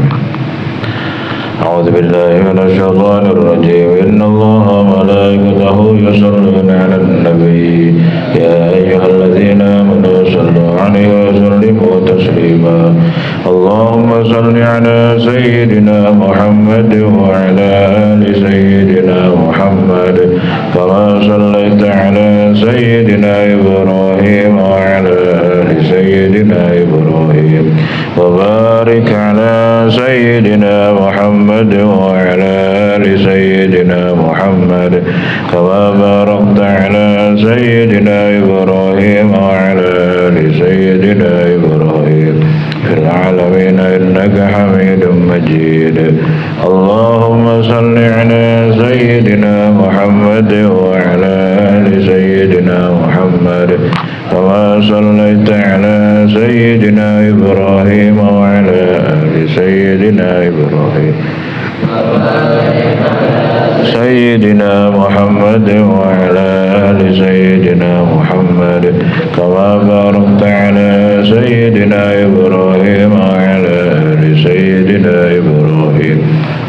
Amin. أعوذ بالله من الشيطان الرجيم إن الله وملائكته يصلون على النبي يا أيها الذين آمنوا صلوا عليه وسلموا تسليما اللهم صل على سيدنا محمد وعلى آل سيدنا محمد كما صليت على سيدنا إبراهيم وعلى آل سيدنا إبراهيم وبارك على سيدنا محمد وعلى آل سيدنا محمد كما باركت على سيدنا إبراهيم وعلى آل سيدنا إبراهيم في العالمين إنك حميد مجيد اللهم صل على سيدنا محمد وعلى آل سيدنا محمد كما صليت على سيدنا إبراهيم وعلى آل سيدنا إبراهيم سيدنا محمد وعلى آل سيدنا محمد كما باركت على سيدنا إبراهيم وعلى آل سيدنا إبراهيم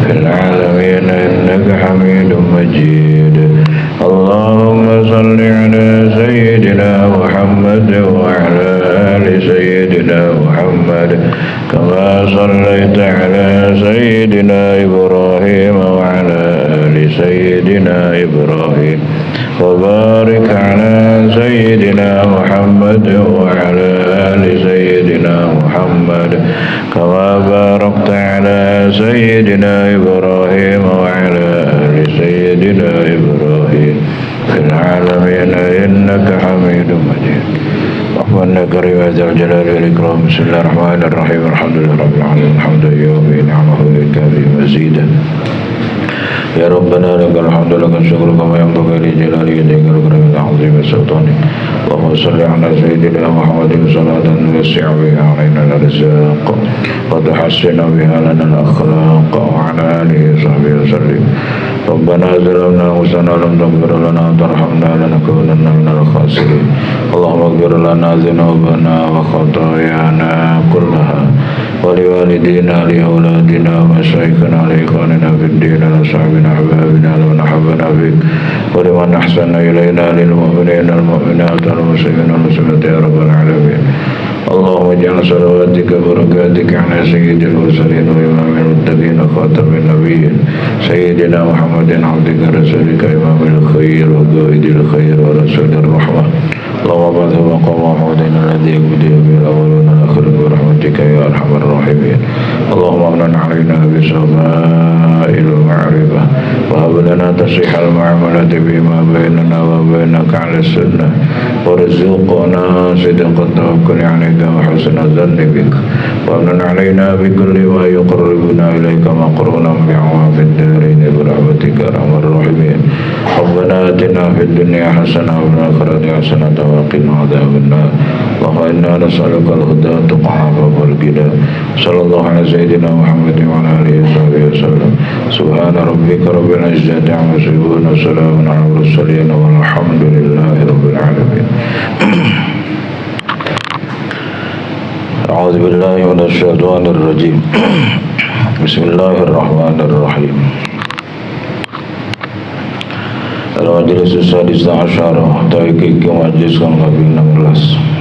في العالمين إنك حميد مجيد اللهم صل على سيدنا محمد وعلى آل سيدنا محمد كما صليت على سيدنا إبراهيم وعلى آل سيدنا إبراهيم وبارك على سيدنا محمد وعلى آل سيدنا محمد كما باركت على سيدنا إبراهيم وعلى آل سيدنا إبراهيم في العالمين إنك حميد مجيد رحمن كريم ذا الجلال والإكرام بسم الله الرحمن الرحيم الحمد لله رب العالمين الحمد لله نعمه وبكافي مزيدا يا ربنا لك الحمد لك الشكر كما ينبغي لجلال يديك الكريم العظيم سلطانك اللهم صل على سيدنا محمد صلاة توسع بها علينا الرزاق وتحسن بها لنا الأخلاق وعلى آله وصحبه وسلم ربنا ظلمنا أنفسنا لم تغفر لنا وترحمنا لنكونن من الخاسرين اللهم اغفر لنا ذنوبنا وخطايانا كلها ولوالدينا لأولادنا ومشايخنا لإخواننا في الدين وأصحابنا أحبابنا لمن أحبنا بك ولمن أحسن إلينا للمؤمنين المؤمنات والمسلمين والمسلمات يا رب العالمين اللهم اجعل صلواتك وبركاتك على سيد المرسلين وإمام المتقين خاتم النبيين سيدنا محمد عبدك رسولك إمام الخير وقائد الخير ورسول الرحمة اللهم بعد مقام محمد الذي يقضي به الأولون والآخرون برحمتك يا أرحم الراحمين اللهم امن علينا بسماء المعرفة وهب لنا تصحيح المعاملة فيما بيننا وبينك على السنة وارزقنا صدق التوكل عليك وحسن الظن بك وامن علينا بكل ما يقربنا إليك مقرونا بعواف الدارين برحمتك يا أرحم الراحمين ربنا آتنا في الدنيا حسنة وفي الآخرة حسنة وقنا عذاب النار اللهم إنا نسألك الهدى والتقى والغنى صلى الله على سيدنا محمد وعلى آله وصحبه وسلم سبحان ربك رب العزة عما يصفون وسلام على المرسلين والحمد لله رب العالمين أعوذ بالله من الشيطان الرجيم بسم الله الرحمن الرحيم Al-Majlis Sadis Asyara Taiki Majlis Kang Kabin 16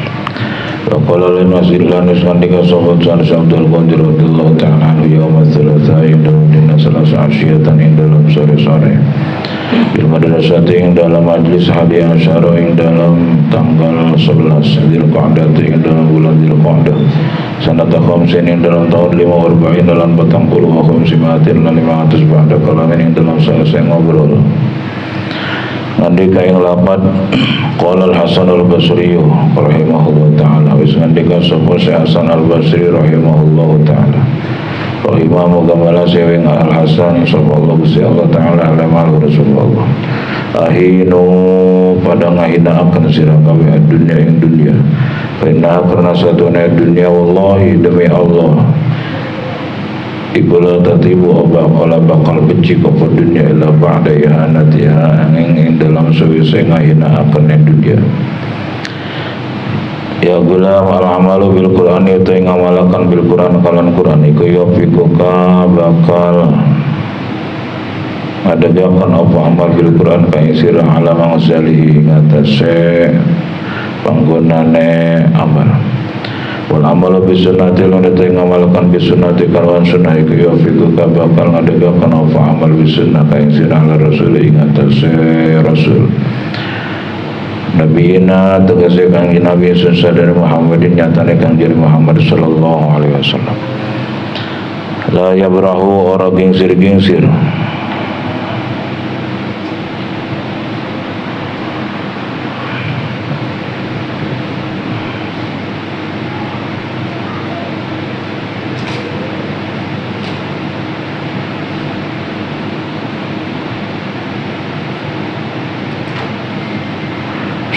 Waqala lin masjid lanis kandika sahabat sanis Abdul Qadir radhiyallahu ta'ala anhu yawma thalatha dalam dinna salasa asyiyatan ing dalam sore-sore bil madrasati ing dalam majlis hadi asyara ing dalam tanggal 11 Dzulqa'dah ing dalam bulan Dzulqa'dah sanata khamsin ing dalam tahun 45 dalam 40 wa khamsimatin lan 500 ba'da kalamin ing dalam selesai ngobrol ngandika ing lapat qala al-Hasan al-Basri rahimahullah ta'ala wis ngandika sapa Hasan al-Basri rahimahullah ta'ala rahimahu gamala sewing al-Hasan sapa Allah ta'ala alamal Rasulullah ahinu pada ngahinakan sira kabeh dunya ing dunya karena satune dunya wallahi demi Allah Iku la tatibu ola bakal benci kapa dunia ila ba'da ihanatiha angin dalam sewise ngahina akan dunia Ya gulam al-amalu bil Qur'an itu ngamalakan bil Qur'an kalan Qur'an iku yafikuka bakal ngadajakan apa amal bil Qur'an kaya sirah ala mangsalihi ngatase panggonane amal wal amalu bis sunnati lan itu ngamalakan bis sunnati kalan sunnah iku yafikuka bakal ngadajakan apa amal bis sunnah kaya sirah ala rasul ngatase rasul Nabiina tegese kangi Nabi sadari Muhammadin nyatane kangjeng Muhammad sallallahu alaihi wasallam la yabrahu ora gingsir-gingsir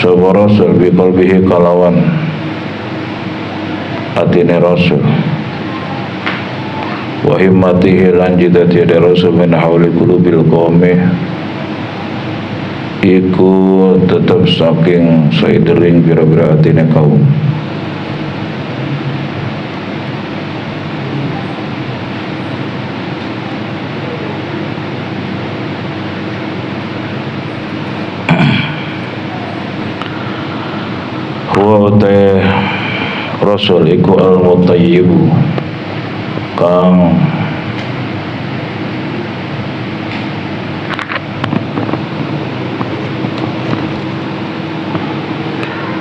sapa rasul bi qalbihi kalawan atine rasul wa himmatihi lan jidati rasul min hauli qulubil qaumi iku tetep saking saidering bira-bira atine kaum utai rasul iku al-mutayyibu kang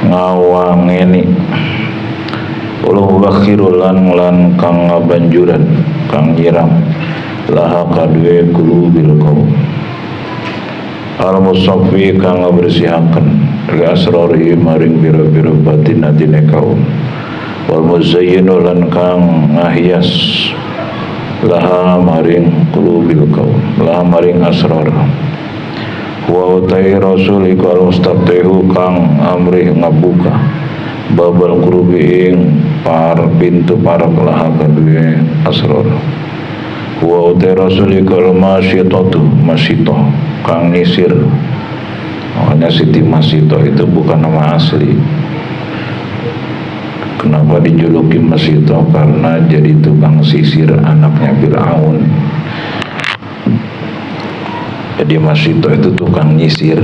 ngawangeni ulul bakhirul lan kang ngabanjuran kang nyiram laha kadue kulubil kaum al-musaffi kang ngabersihaken asrori maring biro-biro batin atine kaum wal muzayyinu lan kang ngahias laha maring qulubil kaum laha maring asrar wa utai rasul iku al-mustaftihu kang amri ngabuka babal qulubi ing pintu parak laha kadue asrar wa utai rasul iku al-masyitatu masyitoh kang nisir. Makanya Siti Masito itu bukan nama asli. Kenapa dijuluki Masito? Karena jadi tukang sisir anaknya Fir'aun. Jadi Masito itu tukang nyisir.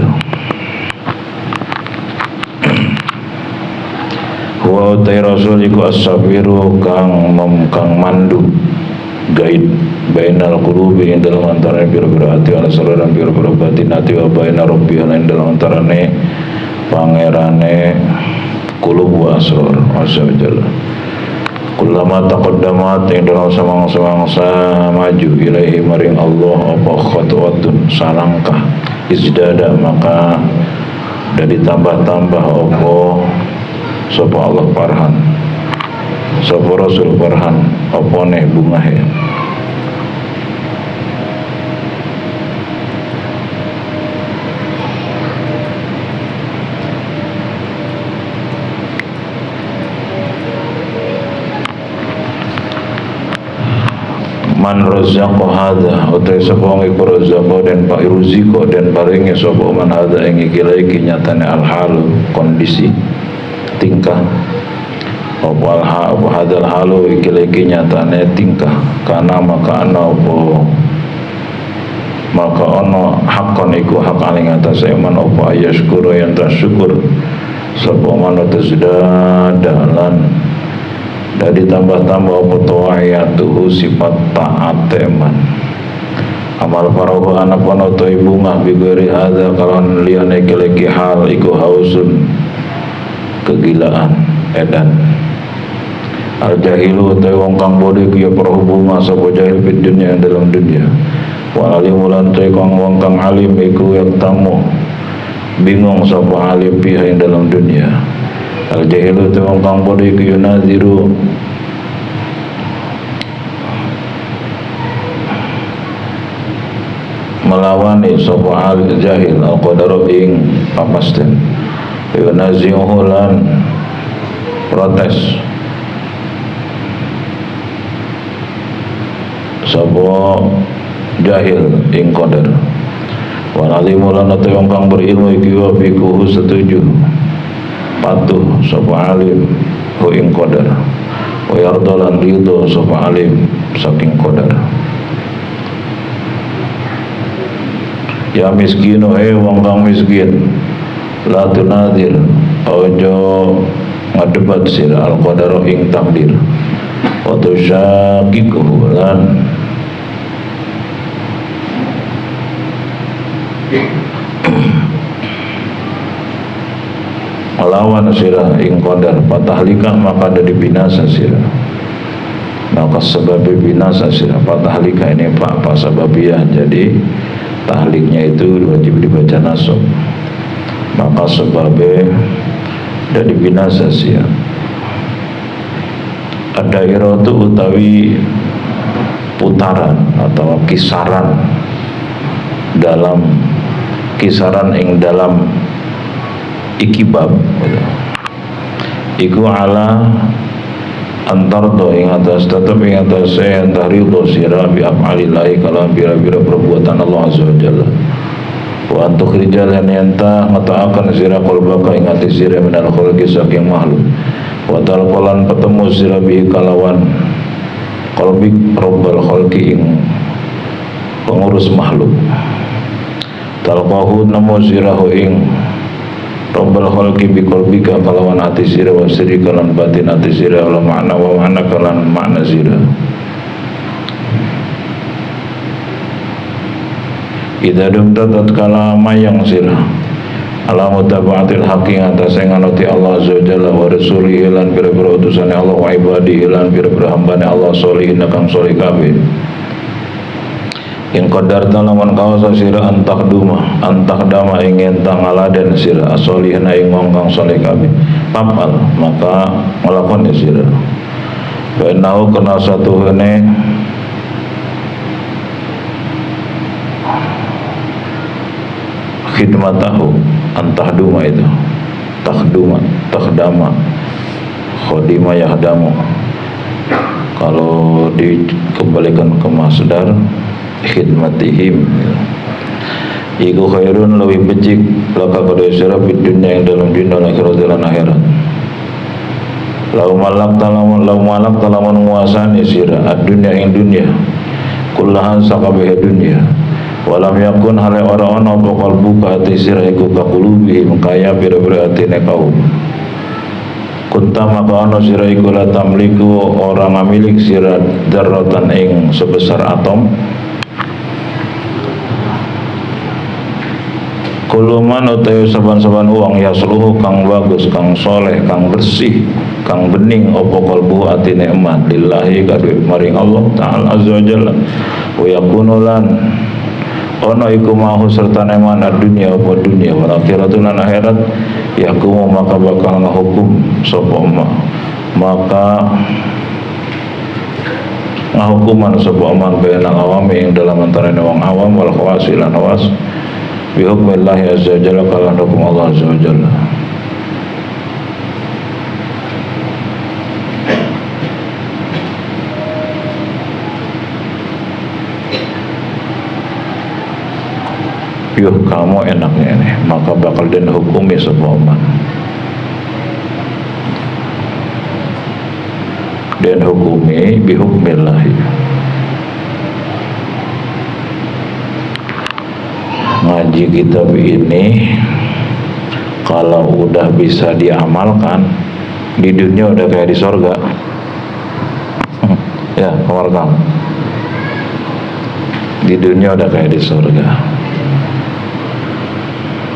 Wa utai rasul iku as-sabiru kang mandu gaib bainal qulubi ing dalam antara pira-pira ati ala sararan pira-pira batin ati wa baina rabbiha lan dalam antarane pangerane qulub wa asrar azza kullama taqaddamat ing dalam samang-samangsa maju ilaihi maring Allah apa khatwatun salangkah izdada maka dari tambah-tambah apa sapa Allah parhan sapa rasul parhan apa ne bungahe man razaqo hadza utai sapa iku razaqo dan pak ruziko dan paringi sapa man hadza ing iki iki nyatane al-hal kondisi tingkah apa hadal halu iki nyatane tingkah kana maka ana apa maka ana hakon iku hak aling atas man apa ayashkuru yang tersyukur sapa man tazdadalan dan ditambah-tambah apa ta'ayatuhu sifat taat man amal farahu anak panoto ibungah bigori hadza kalon liyane keleki hal iku hausun kegilaan edan al-jahilu utai wong kang bodhe kiya perhubungan sapa jahil fid dunya dalam dunia wa alimulan utai wong kang alim iku yang tamu bingung sapa alim piha ing dalam dunia al-jahilu utai wong kang bodhe kiya naziru melawani sapa al-jahil al-qadar ing papasten yunazihulan protes sapa jahil ing qadar wa alimu lan ate wong kang berilmu iki wa fiqhu setuju patuh sapa alim hu ing qadar, wa yarda lan ridho sapa alim saking qadar. Ya miskinu wong kang miskin, la tunadir ojo ngadebat sira al qadar ing takdir, wa tusyaqiquhu lan melawan sirah ing qadar, patahlika maka ada binasa sirah, maka sebab binasa sirah. Patahlika ini pak sababiyah, jadi tahliknya itu wajib dibaca nasab, maka sebabnya dari binasa sirah. Ada iratu utawi putaran atau kisaran dalam kisaran ing dalam ikibab iku ala antardo ing atas tetap ing atas saya antarido sirah bi af'alillahi kalam bira-bira perbuatan Allah azza wa jalla, wa antuk rijalan yanta ngata'akan sirah kolbaka ing hati sirah minal kholki saking makhluk, wa talqalan petemu sirah bi kalawan kolbik robbal kholki ing pengurus makhluk, talqahu namo sirahu ing robbal khalqi bi qalbika kalawan hati sira wa sirri kalan batin hati sira wa makna wa makna kalan makna sira. Idza dumta tatkala mayang sira ala mutabaatil haqqi atas nganuti Allah azza wa jalla wa rasulihi lan pira-pira utusane Allah wa ibadihi lan pira-pira hambane Allah sholihin kang sholih kabeh. In qadar talaman kawasa sira antakdama ingin tangaladen sira asolihna ing wong kang saleh kabeh papal maka nglakoni sira wa innahu kana satuhune khidmatahu antahduma itu takdama khodima yahdamu, kalau dikembalikan ke masdar khidmatihim iku khairun lebih becik laka pada sira di dunia yang dalam dunia akhirat dan akhirat. Lau malak talaman nguasani sira ad-dunya ing dunia kullahan sakabeh dunia walam yakun hale ora ana apa kalbu hati sira iku kakulubihim kaya bira-bira atine kaum kunta maka ana sira iku la tamliku ora ngamilik sira darratan ing sebesar atom. Kuluman utawi saban-saban uang ya seluruh kang bagus, kang soleh, kang bersih, kang bening opo kalbu atine eman lillahi kadhe maring Allah ta'ala azza wa jalla wa yakunu lan ono iku mahu serta neman dunia opo dunia wal akhiratun lan akhirat yakumu maka bakal ngahukum sapa maka ngahukuman sapa man bainal awami ing dalam antarané wong awam wal khawasi lan awas bi hukmillahi azza wa jalla kalan hukum Allah azza wa jalla. Yuh kamu enaknya nih maka bakal den hukumi sapa man den hukumi bi hukmillahi. Ngaji kitab ini kalau udah bisa diamalkan di dunia udah kayak di sorga. Ya, kamar kamu di dunia udah kayak di sorga.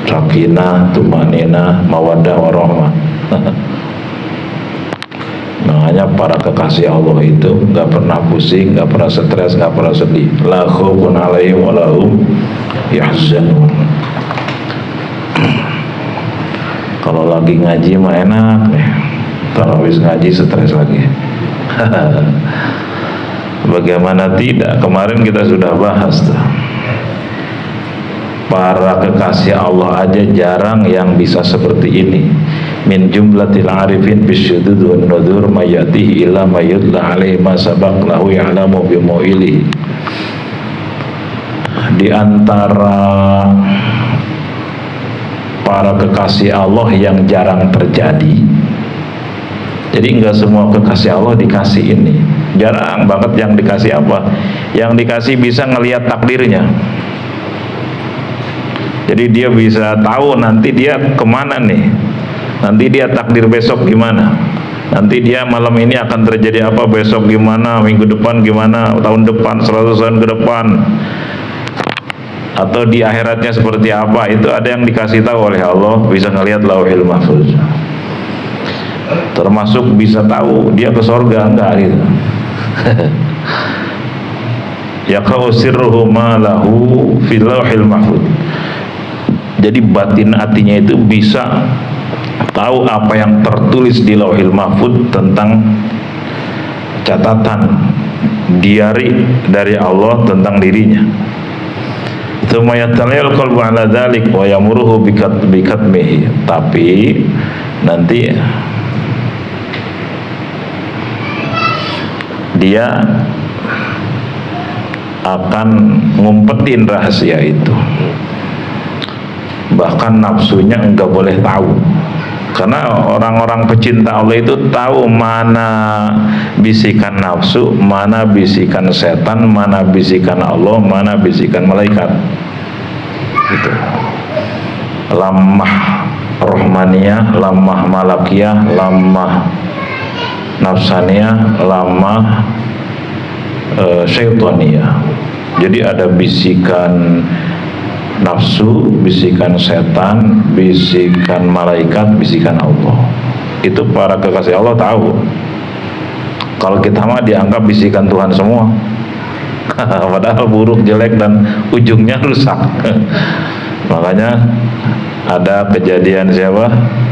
Sakinah, tumanina, mawaddah warahmah. Makanya para kekasih Allah itu nggak pernah pusing, nggak pernah stres, nggak pernah sedih. La khaufun alaihim wa lahum yahzanun. Kalau lagi ngaji mah enak nih. Kalau habis ngaji stres lagi. Bagaimana tidak? Kemarin kita sudah bahas tuh. Para kekasih Allah aja jarang yang bisa seperti ini. Min jumlatil arifin bisyudud wan nudur mayatihi ila mayudla alaihi ma sabaq lahu ya'lamu bimu'ilihi. Di antara para kekasih Allah yang jarang terjadi. Jadi enggak semua kekasih Allah dikasih ini. Jarang banget yang dikasih apa? Yang dikasih bisa ngelihat takdirnya. Jadi dia bisa tahu nanti dia kemana nih. Nanti dia takdir besok gimana. Nanti dia malam ini akan terjadi apa, besok gimana, minggu depan gimana, tahun depan, 100 tahun ke depan, atau di akhiratnya seperti apa. Itu ada yang dikasih tahu oleh Allah, bisa ngelihat Lauhil Mahfuz. Termasuk bisa tahu dia ke surga enggak gitu. Yaqau sirruhu ma lahu fil Lauhil Mahfuz. Jadi batin hatinya itu bisa tahu apa yang tertulis di Lauhil Mahfuz tentang catatan diari dari Allah tentang dirinya. Tsumma yatalil qalbu ala dzalik wa yamuruhu bikatmihi. Tapi nanti dia akan ngumpetin rahasia itu. Bahkan nafsunya enggak boleh tahu. Karena orang-orang pecinta Allah itu tahu mana bisikan nafsu, mana bisikan setan, mana bisikan Allah, mana bisikan malaikat. Gitu. Lamah rohmaniyah, lamah malakiyah, lamah nafsaniyah, lamah syaitaniyah. Jadi ada bisikan nafsu, bisikan setan, bisikan malaikat, bisikan Allah. Itu para kekasih Allah tahu. Kalau kita mah dianggap bisikan Tuhan semua. Padahal buruk, jelek, dan ujungnya rusak. Makanya ada kejadian siapa?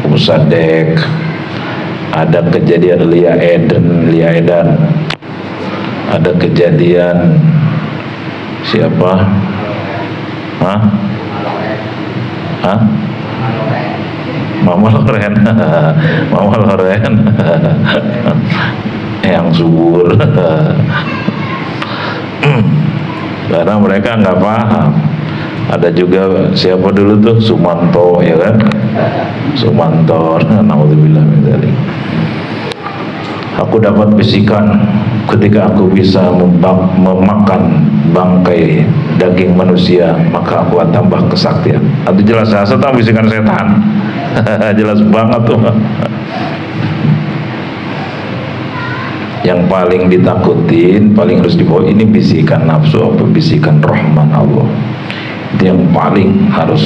Musadek. Ada kejadian Lia Edan. Ada kejadian siapa? Mama Loren. Mama Loren yang subur. Karena mereka nggak paham. Ada juga siapa dulu tuh, Sumanto, ya kan? Sumanto, naudzubillah min dzalik. Aku dapat bisikan ketika aku bisa memakan bangkai daging manusia, maka aku akan tambah kesaktian. Itu jelas tentang bisikan setan. Jelas banget tuh. Yang paling ditakutin, paling harus dibawa ini bisikan nafsu apa bisikan Rahman Allah. Itu yang paling harus.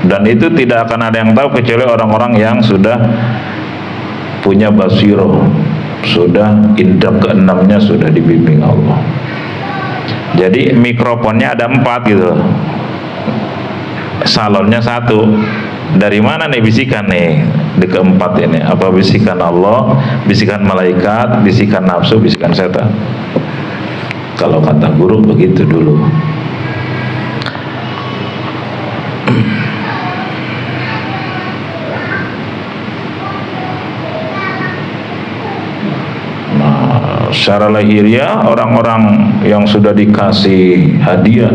Dan itu tidak akan ada yang tahu kecuali orang-orang yang sudah punya basiroh, sudah indra keenamnya sudah dibimbing Allah. Jadi mikrofonnya ada 4 gitu, salonnya 1. Dari mana nih bisikan nih di keempat ini? Apa bisikan Allah, bisikan malaikat, bisikan nafsu, bisikan setan? Kalau kata guru begitu dulu. Secara lahiriah orang-orang yang sudah dikasih hadiah,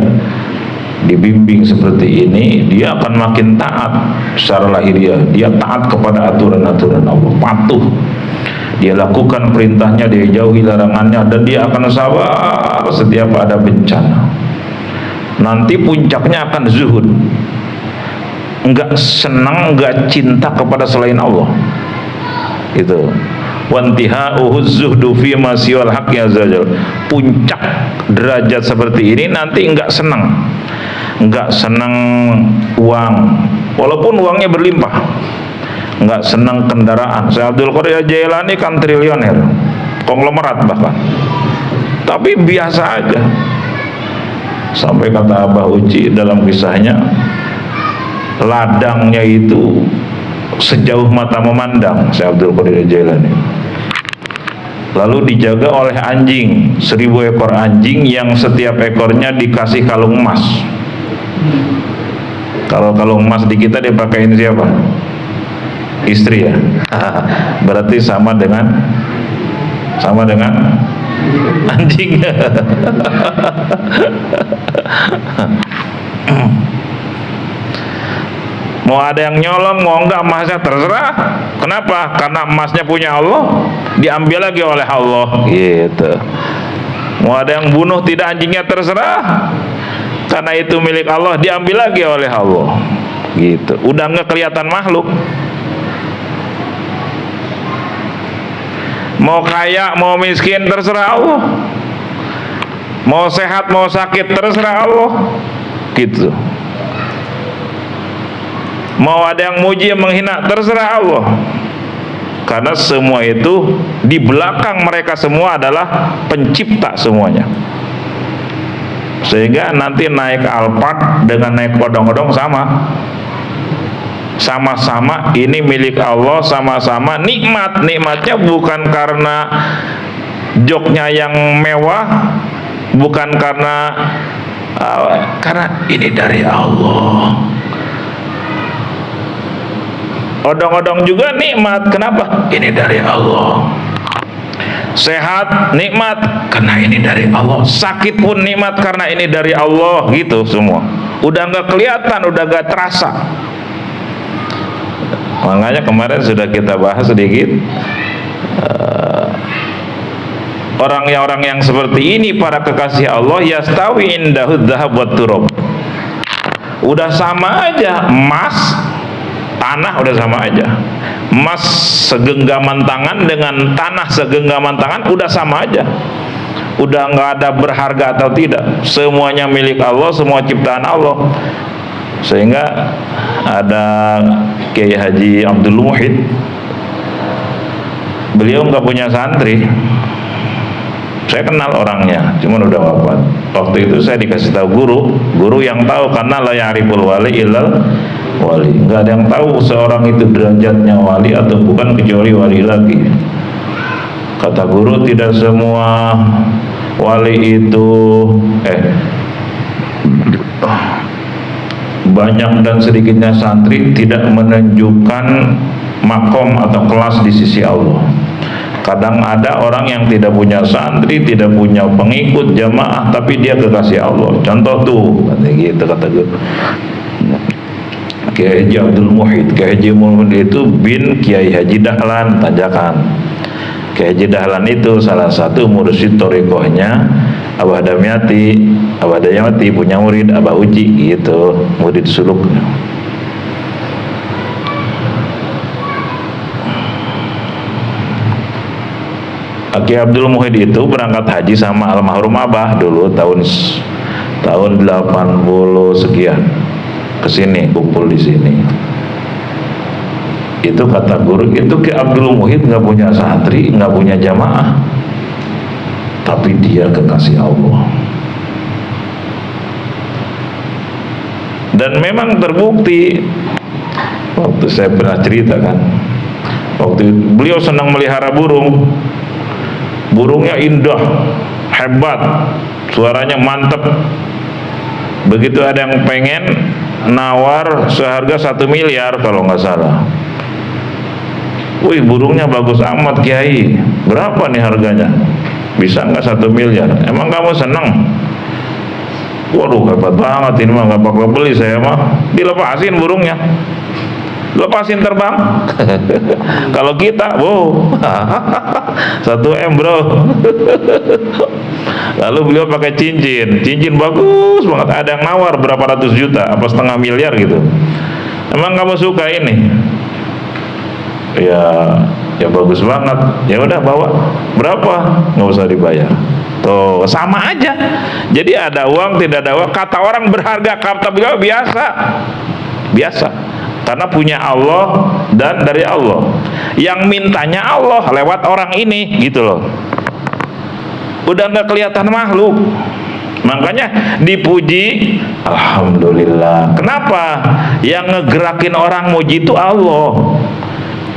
dibimbing seperti ini, dia akan makin taat secara lahiriah. Dia taat kepada aturan-aturan Allah, patuh. Dia lakukan perintahnya, dia jauhi larangannya, dan dia akan sabar setiap ada bencana. Nanti puncaknya akan zuhud, enggak senang, enggak cinta kepada selain Allah. Itu wantihauhu zuhdu fi ma siwal haqqi azza wajal. Puncak derajat seperti ini nanti enggak senang uang, walaupun uangnya berlimpah, enggak senang kendaraan. Syekh Abdul Qadir Jailani kan triliuner, konglomerat bahkan, tapi biasa aja. Sampai kata Abah Uci dalam kisahnya, ladangnya itu sejauh mata memandang Syekh Abdul Qadir Jailani. Lalu dijaga oleh anjing, 1000 ekor anjing yang setiap ekornya dikasih kalung emas. Kalau kalung emas di kita dipakein siapa? Istri ya. Berarti sama dengan anjing. Mau ada yang nyolong, mau enggak, emasnya terserah. Kenapa? Karena emasnya punya Allah, diambil lagi oleh Allah, gitu. Mau ada yang bunuh tidak anjingnya, terserah, karena itu milik Allah, diambil lagi oleh Allah, gitu. Udah nggak kelihatan makhluk. Mau kaya, mau miskin, terserah Allah. Mau sehat, mau sakit, terserah Allah, gitu. Mau ada yang muji, yang menghina, terserah Allah. Karena semua itu di belakang mereka semua adalah pencipta semuanya. Sehingga nanti naik Alphard dengan naik odong-odong sama. Sama-sama ini milik Allah, sama-sama nikmat. Nikmatnya bukan karena joknya yang mewah, bukan karena ini dari Allah. Odong-odong juga nikmat. Kenapa? Ini dari Allah. Sehat nikmat karena ini dari Allah. Sakit pun nikmat karena ini dari Allah, gitu semua. Udah nggak kelihatan, udah nggak terasa. Makanya kemarin sudah kita bahas sedikit. Orang yang seperti ini, para kekasih Allah, yastawi indahud dhahab wat turab. Udah sama aja, emas, tanah udah sama aja. Emas segenggaman tangan dengan tanah segenggaman tangan udah sama aja. Udah nggak ada berharga atau tidak. Semuanya milik Allah, semua ciptaan Allah. Sehingga ada Kiai Haji Abdul Muhid, beliau nggak punya santri. Saya kenal orangnya, cuman udah wafat. Waktu itu saya dikasih tahu guru yang tahu, karena la ya'riful wali illal wali. Nggak ada yang tahu seorang itu derajatnya wali atau bukan kecuali wali lagi. Kata guru, tidak semua wali itu banyak dan sedikitnya santri tidak menunjukkan makom atau kelas di sisi Allah. Kadang ada orang yang tidak punya santri, tidak punya pengikut jamaah, tapi dia kekasih Allah. Contoh tuh, gitu kata gue. Kiai Haji Abdul Muhid. Kiai Haji Muhid itu bin Kiai Haji Dahlan Tajakan. Kiai Haji Dahlan itu salah satu mursyid thariqahnya Abah Damyati. Abah Damyati punya murid Abah Uji, gitu, murid suluk. Kiai Abdul Muhid itu berangkat haji sama almarhum Abah dulu tahun 80 sekian, kesini kumpul di sini. Itu kata guru, itu Kiai Abdul Muhid nggak punya santri, nggak punya jamaah, tapi dia kekasih Allah. Dan memang terbukti. Waktu saya pernah cerita kan, waktu beliau senang melihara burung. Burungnya indah, hebat, suaranya mantep. Begitu ada yang pengen nawar seharga 1 miliar kalau nggak salah. Wih, burungnya bagus amat Kiai, berapa nih harganya? Bisa nggak 1 miliar? Emang kamu seneng? Waduh, hebat banget ini mah, nggak bakal beli saya mah. Dilepasin burungnya, lepasin terbang. Kalau kita, wow, 1 M bro. Lalu beliau pakai cincin bagus banget. Ada yang nawar berapa ratus juta, apa setengah miliar gitu. Emang kamu suka ini? Ya bagus banget. Ya udah bawa. Berapa? Nggak usah dibayar. Tuh sama aja. Jadi ada uang tidak ada uang, kata orang berharga, kata beliau biasa. Karena punya Allah dan dari Allah. Yang mintanya Allah lewat orang ini, gitu loh. Udah nggak kelihatan makhluk. Makanya dipuji, alhamdulillah. Kenapa? Yang ngegerakin orang muji itu Allah.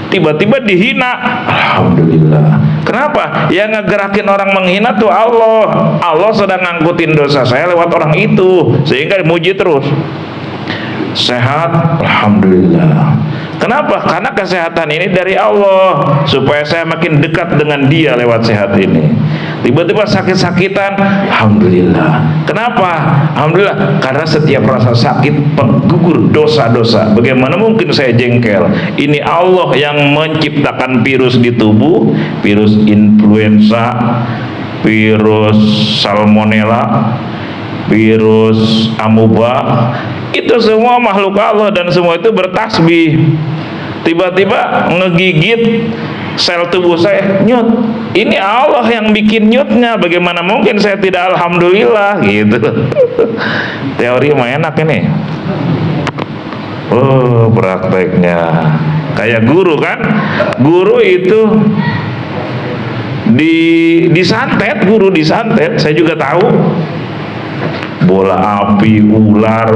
Tiba-tiba dihina, alhamdulillah. Kenapa? Yang ngegerakin orang menghina tuh Allah. Allah sedang ngangkutin dosa saya lewat orang itu, sehingga muji terus. sehat, alhamdulillah. Kenapa? Karena kesehatan ini dari Allah, supaya saya makin dekat dengan Dia lewat sehat ini. Tiba-tiba sakit-sakitan, alhamdulillah. Kenapa? Alhamdulillah, karena setiap rasa sakit penggugur dosa-dosa. Bagaimana mungkin saya jengkel? Ini Allah yang menciptakan virus di tubuh, virus influenza, virus salmonella, virus amuba. Itu semua makhluk Allah dan semua itu bertasbih. Tiba-tiba ngegigit sel tubuh saya, nyut. Ini Allah yang bikin nyutnya. Bagaimana mungkin saya tidak alhamdulillah gitu. Teori mah enak ini. Oh, prakteknya kayak guru kan? Guru itu disantet, guru disantet. Saya juga tahu. Bola api, ular.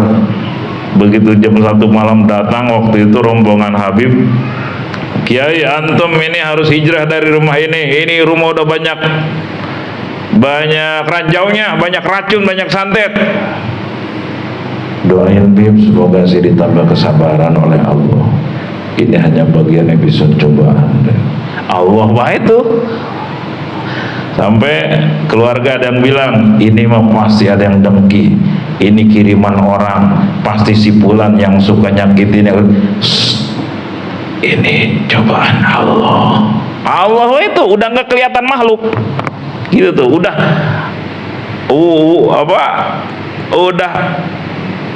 Begitu jam 1 malam datang, waktu itu rombongan Habib, Kiai antum ini harus hijrah dari rumah ini rumah udah banyak ranjaunya, banyak racun, banyak santet. Doain Bib, semoga sih ditambah kesabaran oleh Allah. Ini hanya bagian episode cobaan. Allah wah itu. Sampai keluarga ada yang bilang, ini mah pasti ada yang dengki, ini kiriman orang, pasti si Fulan yang suka nyakitin. Ini cobaan Allah. Allah itu udah nggak kelihatan makhluk, gitu tuh, udah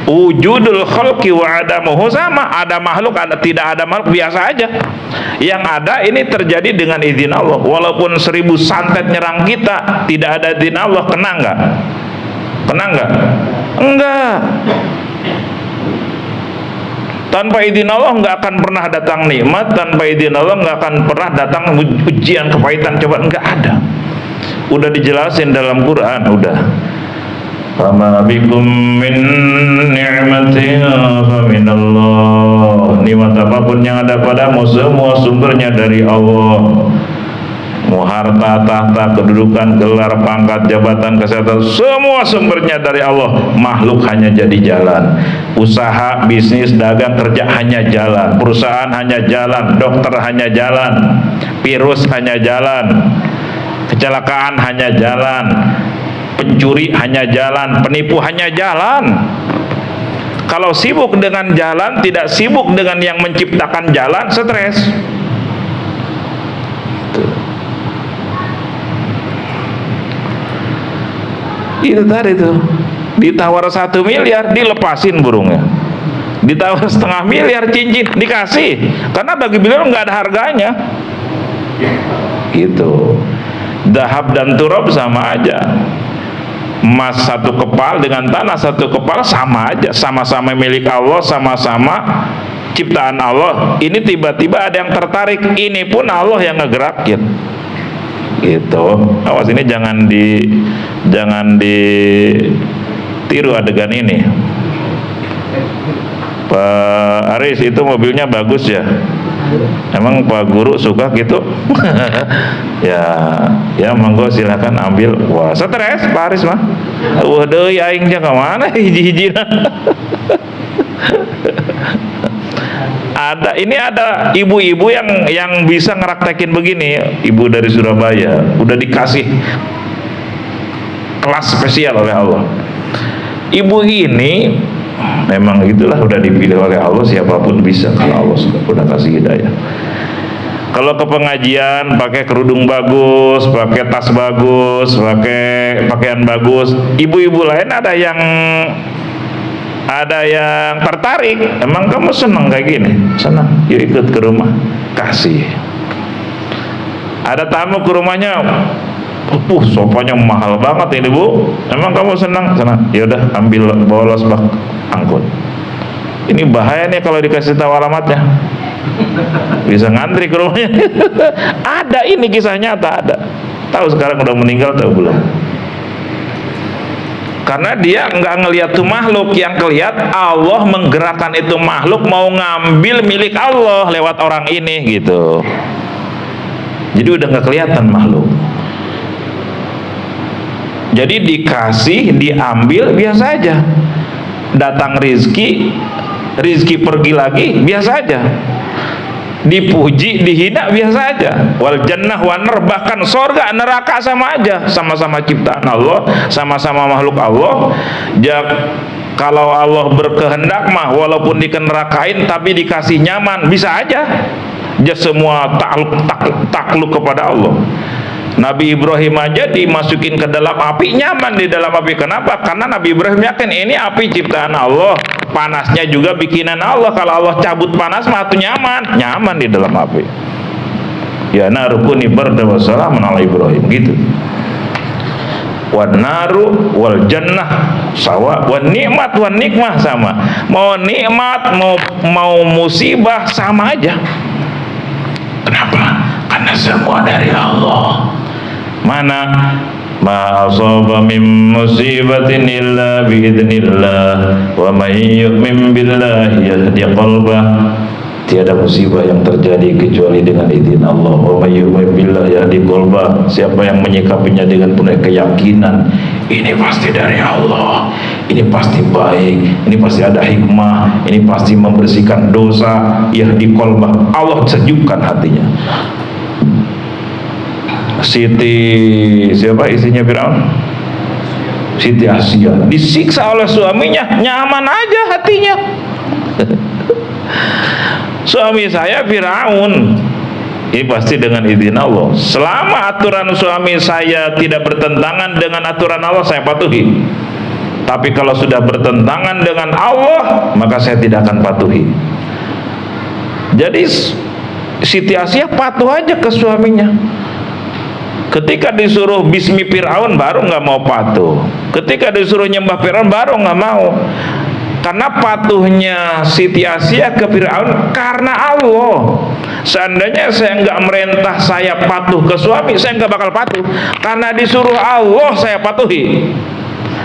wujudul khalqi wa adamuhu sama. Ada makhluk, ada tidak ada makhluk, biasa aja. Yang ada ini terjadi dengan izin Allah. Walaupun 1000 santet nyerang kita, tidak ada izin Allah, kena nggak? Kena nggak? Enggak. Tanpa izin Allah nggak akan pernah datang nikmat. Tanpa izin Allah nggak akan pernah datang ujian, kepahitan, cobaan. Nggak ada. Udah dijelasin dalam Quran, udah. Fama bikum min ni'matin faminallah. Nikmat apapun yang ada padamu semua sumbernya dari Allah. Mau harta, tahta, kedudukan, gelar, pangkat, jabatan, kesehatan, semua sumbernya dari Allah. Makhluk hanya jadi jalan. Usaha, bisnis, dagang, kerja hanya jalan. Perusahaan hanya jalan. Dokter hanya jalan. Virus hanya jalan. Kecelakaan hanya jalan. Pencuri hanya jalan, penipu hanya jalan. Kalau sibuk dengan jalan, tidak sibuk dengan yang menciptakan jalan, stres. Itu tadi tuh, ditawar 1 miliar, dilepasin burungnya. Ditawar 1,5 miliar cincin, dikasih, karena bagi beliau nggak ada harganya. Gitu. Dahab dan turab sama aja. Emas 1 kepal dengan tanah 1 kepal sama aja, sama-sama milik Allah, sama-sama ciptaan Allah. Ini tiba-tiba ada yang tertarik, ini pun Allah yang ngegerakin. Gitu. Awas ini jangan ditiru adegan ini. Pak Aris, itu mobilnya bagus ya? Emang Pak Guru suka gitu? ya monggo silakan ambil. Wah, stres Pak Aris mah. Waduh, aingnya kemana hiji-hijina. Ada ibu-ibu yang bisa ngeraktekin begini. Ibu dari Surabaya udah dikasih kelas spesial oleh Allah. Ibu ini memang itulah, udah dipilih oleh Allah, siapapun bisa kalau Allah udah kasih hidayah. Kalau ke pengajian pakai kerudung bagus, pakai tas bagus, pakai pakaian bagus, ibu-ibu lain ada yang tertarik. Emang kamu senang kayak gini? Senang, yuk ikut ke rumah, kasih. Ada tamu ke rumahnya, sopanya mahal banget ini Bu. Emang kamu senang? Senang. Ya udah, ambil, bawa losbak, angkut. Ini bahaya nih kalau dikasih tahu alamatnya. Bisa ngantri ke rumahnya. Ada, ini kisah nyata ada. Tahu sekarang udah meninggal, tahu belum? Karena dia nggak ngelihat tuh makhluk, yang kelihat Allah menggerakkan itu makhluk mau ngambil milik Allah lewat orang ini gitu. Jadi udah nggak kelihatan makhluk. Jadi dikasih, diambil biasa aja. Datang rizki rizki pergi lagi, biasa aja. Dipuji, dihina, biasa aja. Wal jannah wan nar, bahkan sorga neraka sama aja, sama-sama ciptaan Allah, sama-sama makhluk Allah. Kalau Allah berkehendak mah walaupun dikerakain tapi dikasih nyaman, bisa aja. Semua takluk kepada Allah. Nabi Ibrahim aja dimasukin ke dalam api, nyaman di dalam api. Kenapa? Karena Nabi Ibrahim yakin ini api ciptaan Allah, panasnya juga bikinan Allah. Kalau Allah cabut panas mah tuh nyaman di dalam api. Ya narukuni barda wa salamun ala Ibrahim, gitu. Wan naru wal jannah sawa, wan nikmat wan nikmah sama. Mau nikmat mau musibah sama aja. Kenapa? Karena semua dari Allah. Mana ma asaba min musibatin illa biidznillah wa may yu'min billahi yahdi qalbah. Tiada musibah yang terjadi kecuali dengan izin Allah. Wa may yu'min billahi yahdi qalbah. Siapa yang menyikapinya dengan penuh keyakinan, ini pasti dari Allah, ini pasti baik, ini pasti ada hikmah, ini pasti membersihkan dosa, yahdi qalbah, Allah sejukkan hatinya. Siti siapa istrinya Firaun? Siti Asia disiksa oleh suaminya, nyaman aja hatinya. Suami saya Firaun, ini pasti dengan izin Allah. Selama aturan suami saya tidak bertentangan dengan aturan Allah, saya patuhi. Tapi kalau sudah bertentangan dengan Allah, maka saya tidak akan patuhi. Jadi Siti Asia patuh aja ke suaminya. Ketika disuruh bismi Fir'aun baru nggak mau patuh. Ketika disuruh nyembah Fir'aun baru nggak mau. Karena patuhnya Siti Asia ke Fir'aun karena Allah. Seandainya saya nggak merintah saya patuh ke suami, saya nggak bakal patuh. Karena disuruh Allah saya patuhi.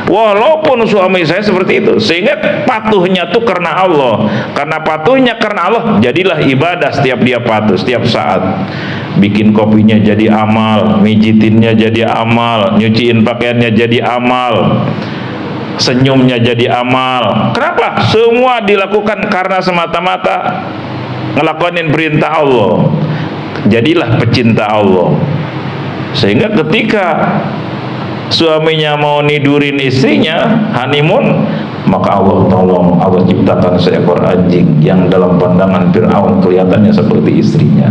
Walaupun suami saya seperti itu, sehingga patuhnya tuh karena Allah. Karena patuhnya karena Allah, jadilah ibadah setiap dia patuh, setiap saat. Bikin kopinya jadi amal, mijitinnya jadi amal, nyuciin pakaiannya jadi amal, senyumnya jadi amal. Kenapa? Semua dilakukan karena semata-mata ngelakonin perintah Allah. Jadilah pecinta Allah. Sehingga ketika suaminya mau nidurin istrinya honeymoon, maka Allah tolong, Allah ciptakan seekor anjing yang dalam pandangan Fir'aun kelihatannya seperti istrinya,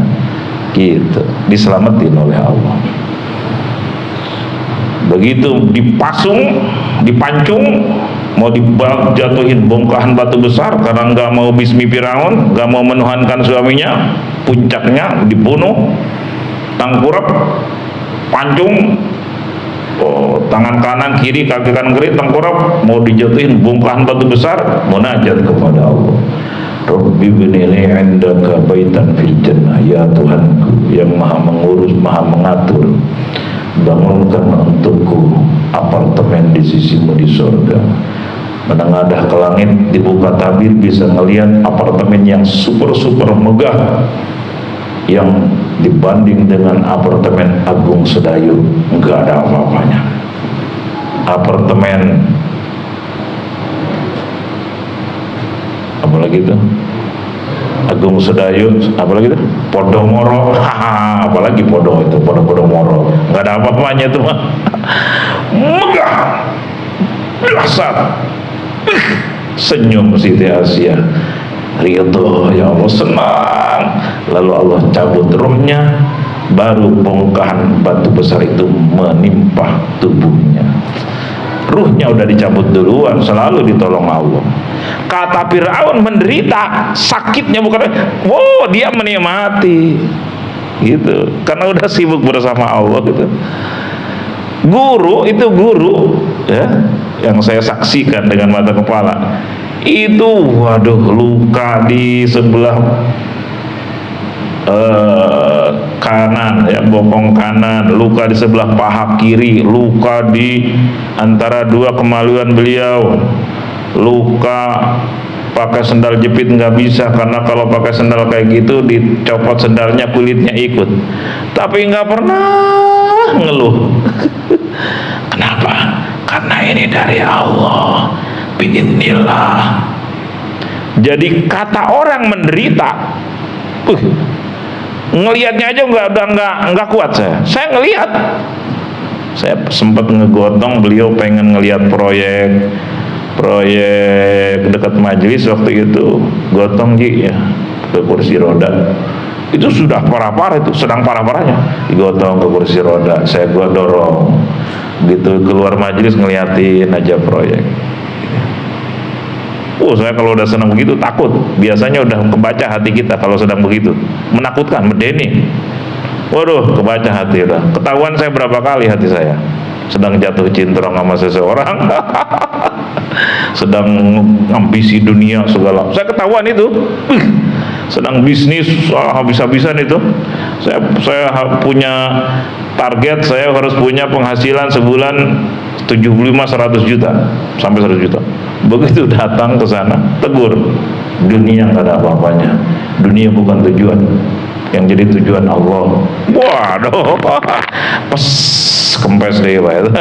gitu, diselamatin oleh Allah. Begitu dipancung, mau dijatuhin bongkahan batu besar karena nggak mau bismi Fir'aun, nggak mau menuhankan suaminya, puncaknya dibunuh, tangkurap, pancung. Tangan kanan kiri, kaki kanan kiri, tengkorak, mau dijatuhin bongkahan batu besar, munajat kepada Allah. Rabbi binili indaka baitan fil jannah, ya Tuhanku yang maha mengurus, maha mengatur, bangunkan untukku apartemen di sisimu di surga. Menengadah ke langit, dibuka tabir, bisa ngelihat apartemen yang super megah, yang dibanding dengan apartemen Agung Sedayu enggak ada apa-apanya. Apartemen apalagi itu Agung Sedayu, apalagi itu Podomoro, apalagi Podomoro, enggak ada apa-apanya itu mah. Megah, dahsyat. Senyum Siti Asia, ridho, ya Allah, senang. Lalu Allah cabut ruhnya, baru bongkahan batu besar itu menimpa tubuhnya. Ruhnya udah dicabut duluan, selalu ditolong Allah. Kata Fir'aun menderita, sakitnya bukan, wow, dia menikmati, gitu, karena udah sibuk bersama Allah, gitu. Guru ya, yang saya saksikan dengan mata kepala, itu waduh, luka di sebelah kanan, ya, bokong kanan, luka di sebelah paha kiri, luka di antara dua kemaluan beliau, luka pakai sendal jepit nggak bisa, karena kalau pakai sendal kayak gitu dicopot sendalnya kulitnya ikut, tapi nggak pernah ngeluh. Kenapa? Karena ini dari Allah, biidznillah. Jadi kata orang menderita, ngelihatnya aja nggak kuat saya ngelihat. Saya sempat ngegotong beliau, pengen ngelihat proyek dekat majelis waktu itu, gotong Ji ya ke kursi roda. Itu sudah parah-parah, itu sedang parah-parahnya, digotong ke kursi roda, gua dorong gitu keluar majelis ngeliatin aja proyek. Saya kalau udah senang begitu takut. Biasanya udah kebaca hati kita kalau sedang begitu, menakutkan, medeni. Waduh, kebaca hati udah. Ketahuan saya berapa kali hati saya sedang jatuh cintrong sama seseorang, sedang ambisi dunia segala. Saya ketahuan itu. Sedang bisnis habis-habisan itu. Saya punya target, saya harus punya penghasilan sebulan 75-100 juta sampai 100 juta. Begitu datang ke sana, tegur, dunia nggak ada apa-apanya, dunia bukan tujuan, yang jadi tujuan Allah. Waduh, kempes deh Pak itu.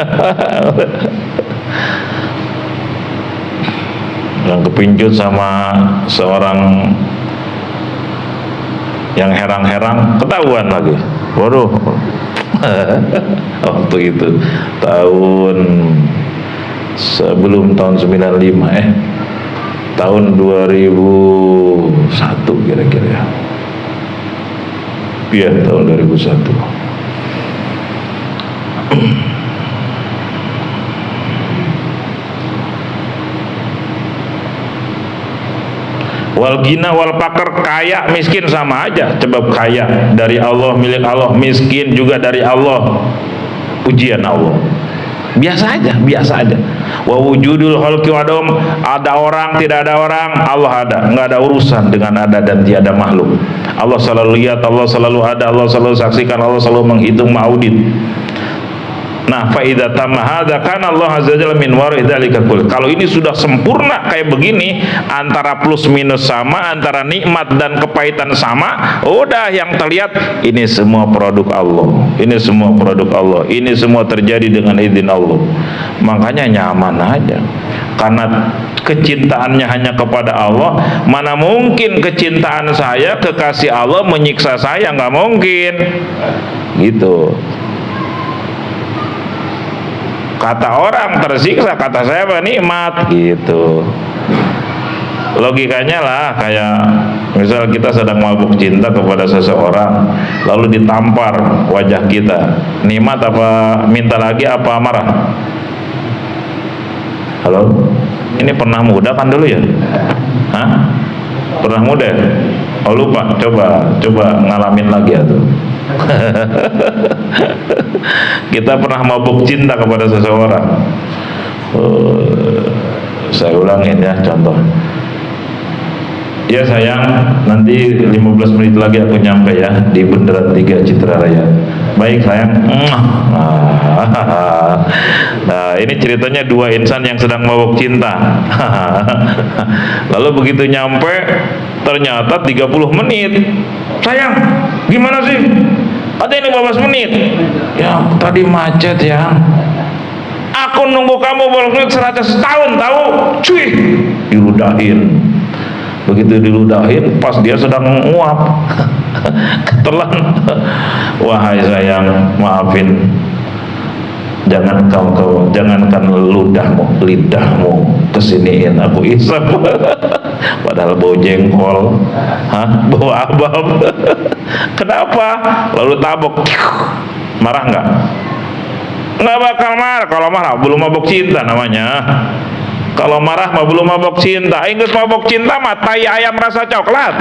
Yang kepincut sama seorang yang herang-herang, ketahuan lagi. Waduh. Waktu itu tahun sebelum tahun 95 tahun 2001 kira-kira. Iya, tahun 2001. Wal gina wal fakir, kaya miskin sama aja. Sebab kaya dari Allah, milik Allah, miskin juga dari Allah, ujian Allah. Biasa aja. Wa wujudul khalqi wadom, ada orang tidak ada orang, Allah ada. Enggak ada urusan dengan ada dan tiada makhluk. Allah selalu lihat, Allah selalu ada, Allah selalu saksikan, Allah selalu menghitung, mengaudit. Nah, fa idza tamma hadza kana Allah azza wajalla min wara'i dzalika kull. Kalau ini sudah sempurna kayak begini, antara plus minus sama, antara nikmat dan kepahitan sama, udah yang terlihat ini semua produk Allah. Ini semua produk Allah. Ini semua terjadi dengan izin Allah. Makanya nyaman aja. Karena kecintaannya hanya kepada Allah. Mana mungkin kecintaan saya, kekasih Allah menyiksa saya, nggak mungkin. Gitu. Kata orang tersiksa, kata saya apa, nikmat gitu. Logikanya lah kayak misal kita sedang mabuk cinta kepada seseorang, lalu ditampar wajah kita, nikmat apa minta lagi apa marah? Halo? Ini pernah muda kan dulu ya? Hah? Pernah muda? Oh lupa, coba ngalamin lagi ya tuh. Kita pernah mabuk cinta kepada seseorang. Saya ulangin ya contoh. Ya sayang, nanti 15 menit lagi aku nyampe ya di Bundaran 3 Citra Raya. Baik sayang. Nah ini ceritanya dua insan yang sedang mabuk cinta. Lalu begitu nyampe, ternyata 30 menit. Sayang, gimana sih? Ada 15 menit. Ya tadi macet ya. Aku nunggu kamu 15 menit 100 tahun tahu. Cuy, diludahin. Begitu diludahin, pas dia sedang nguap, ketelan. Wahai sayang, maafin. Jangankan lidahmu kesiniin aku isap. Padahal bau jengkol, bau abab. Kenapa? Lalu tabok. Marah nggak? Nggak bakal marah. Kalau marah belum mabok cinta namanya. Kalau marah mah belum mabok cinta. Inggris mabok cinta mah tai ayam rasa coklat.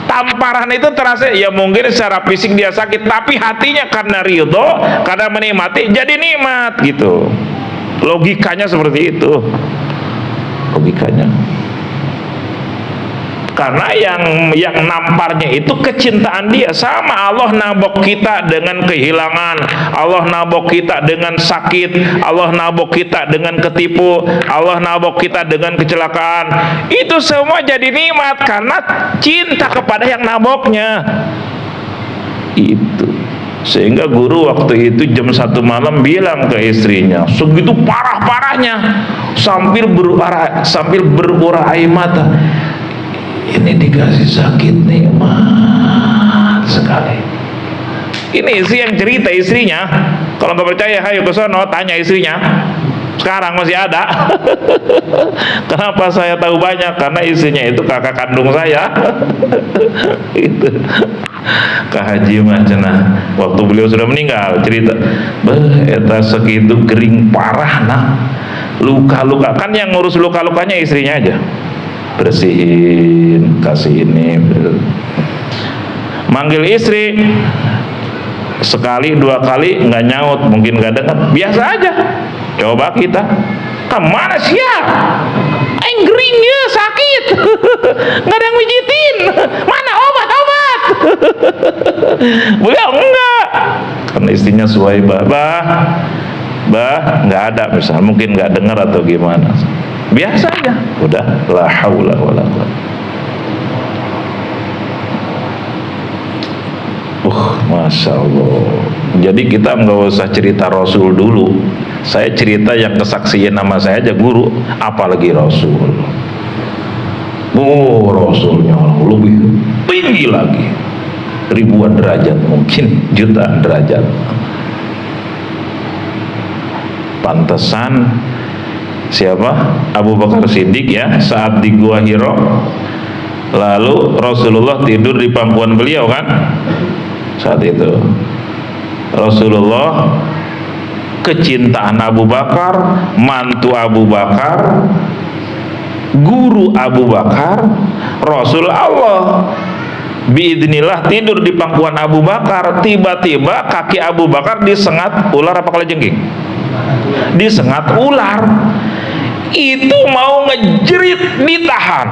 Tamparan itu terasa, ya mungkin secara fisik dia sakit, tapi hatinya karena ridho, karena menikmati, jadi nikmat gitu. Logikanya seperti itu. Logikanya. Karena yang namparnya itu kecintaan dia. Sama Allah nabok kita dengan kehilangan, Allah nabok kita dengan sakit, Allah nabok kita dengan ketipu, Allah nabok kita dengan kecelakaan. Itu semua jadi nikmat karena cinta kepada yang naboknya. Itu. Sehingga guru waktu itu jam 1 malam bilang ke istrinya, segitu parah-parahnya, sambil berurai air mata. Ini dikasih sakit nikmat sekali. Ini istri yang cerita istrinya. Kalau nggak percaya, ayo ke sono tanya istrinya. Sekarang masih ada. Kenapa saya tahu banyak? Karena istrinya itu kakak kandung saya. Itu Kak Haji mah cenah waktu beliau sudah meninggal cerita, eta segitu kering parah nah, luka-luka kan yang ngurus luka-lukanya istrinya aja, bersihin, kasih ini, manggil istri sekali dua kali nggak nyaut, mungkin nggak dengar, biasa aja. Coba kita kemana sih ya, geringnya sakit, nggak ada yang mijitin, mana obat beliau enggak, karena istrinya Suwaibah, bah nggak ada, misal mungkin nggak dengar atau gimana, biasa aja, udah la haula wala quwwata. Masya Allah. Jadi kita nggak usah cerita Rasul dulu. Saya cerita yang kesaksian nama saya aja guru, apalagi Rasul. Oh, Rasulnya lebih tinggi lagi, ribuan derajat, mungkin jutaan derajat. Pantesan siapa? Abu Bakar Siddiq ya, saat di Gua Hira, lalu Rasulullah tidur di pangkuan beliau kan. Saat itu Rasulullah, kecintaan Abu Bakar, mantu Abu Bakar, guru Abu Bakar, Rasul Allah, biidznillah tidur di pangkuan Abu Bakar. Tiba-tiba kaki Abu Bakar disengat ular apa kalajengking? Disengat ular. Itu mau ngejerit ditahan,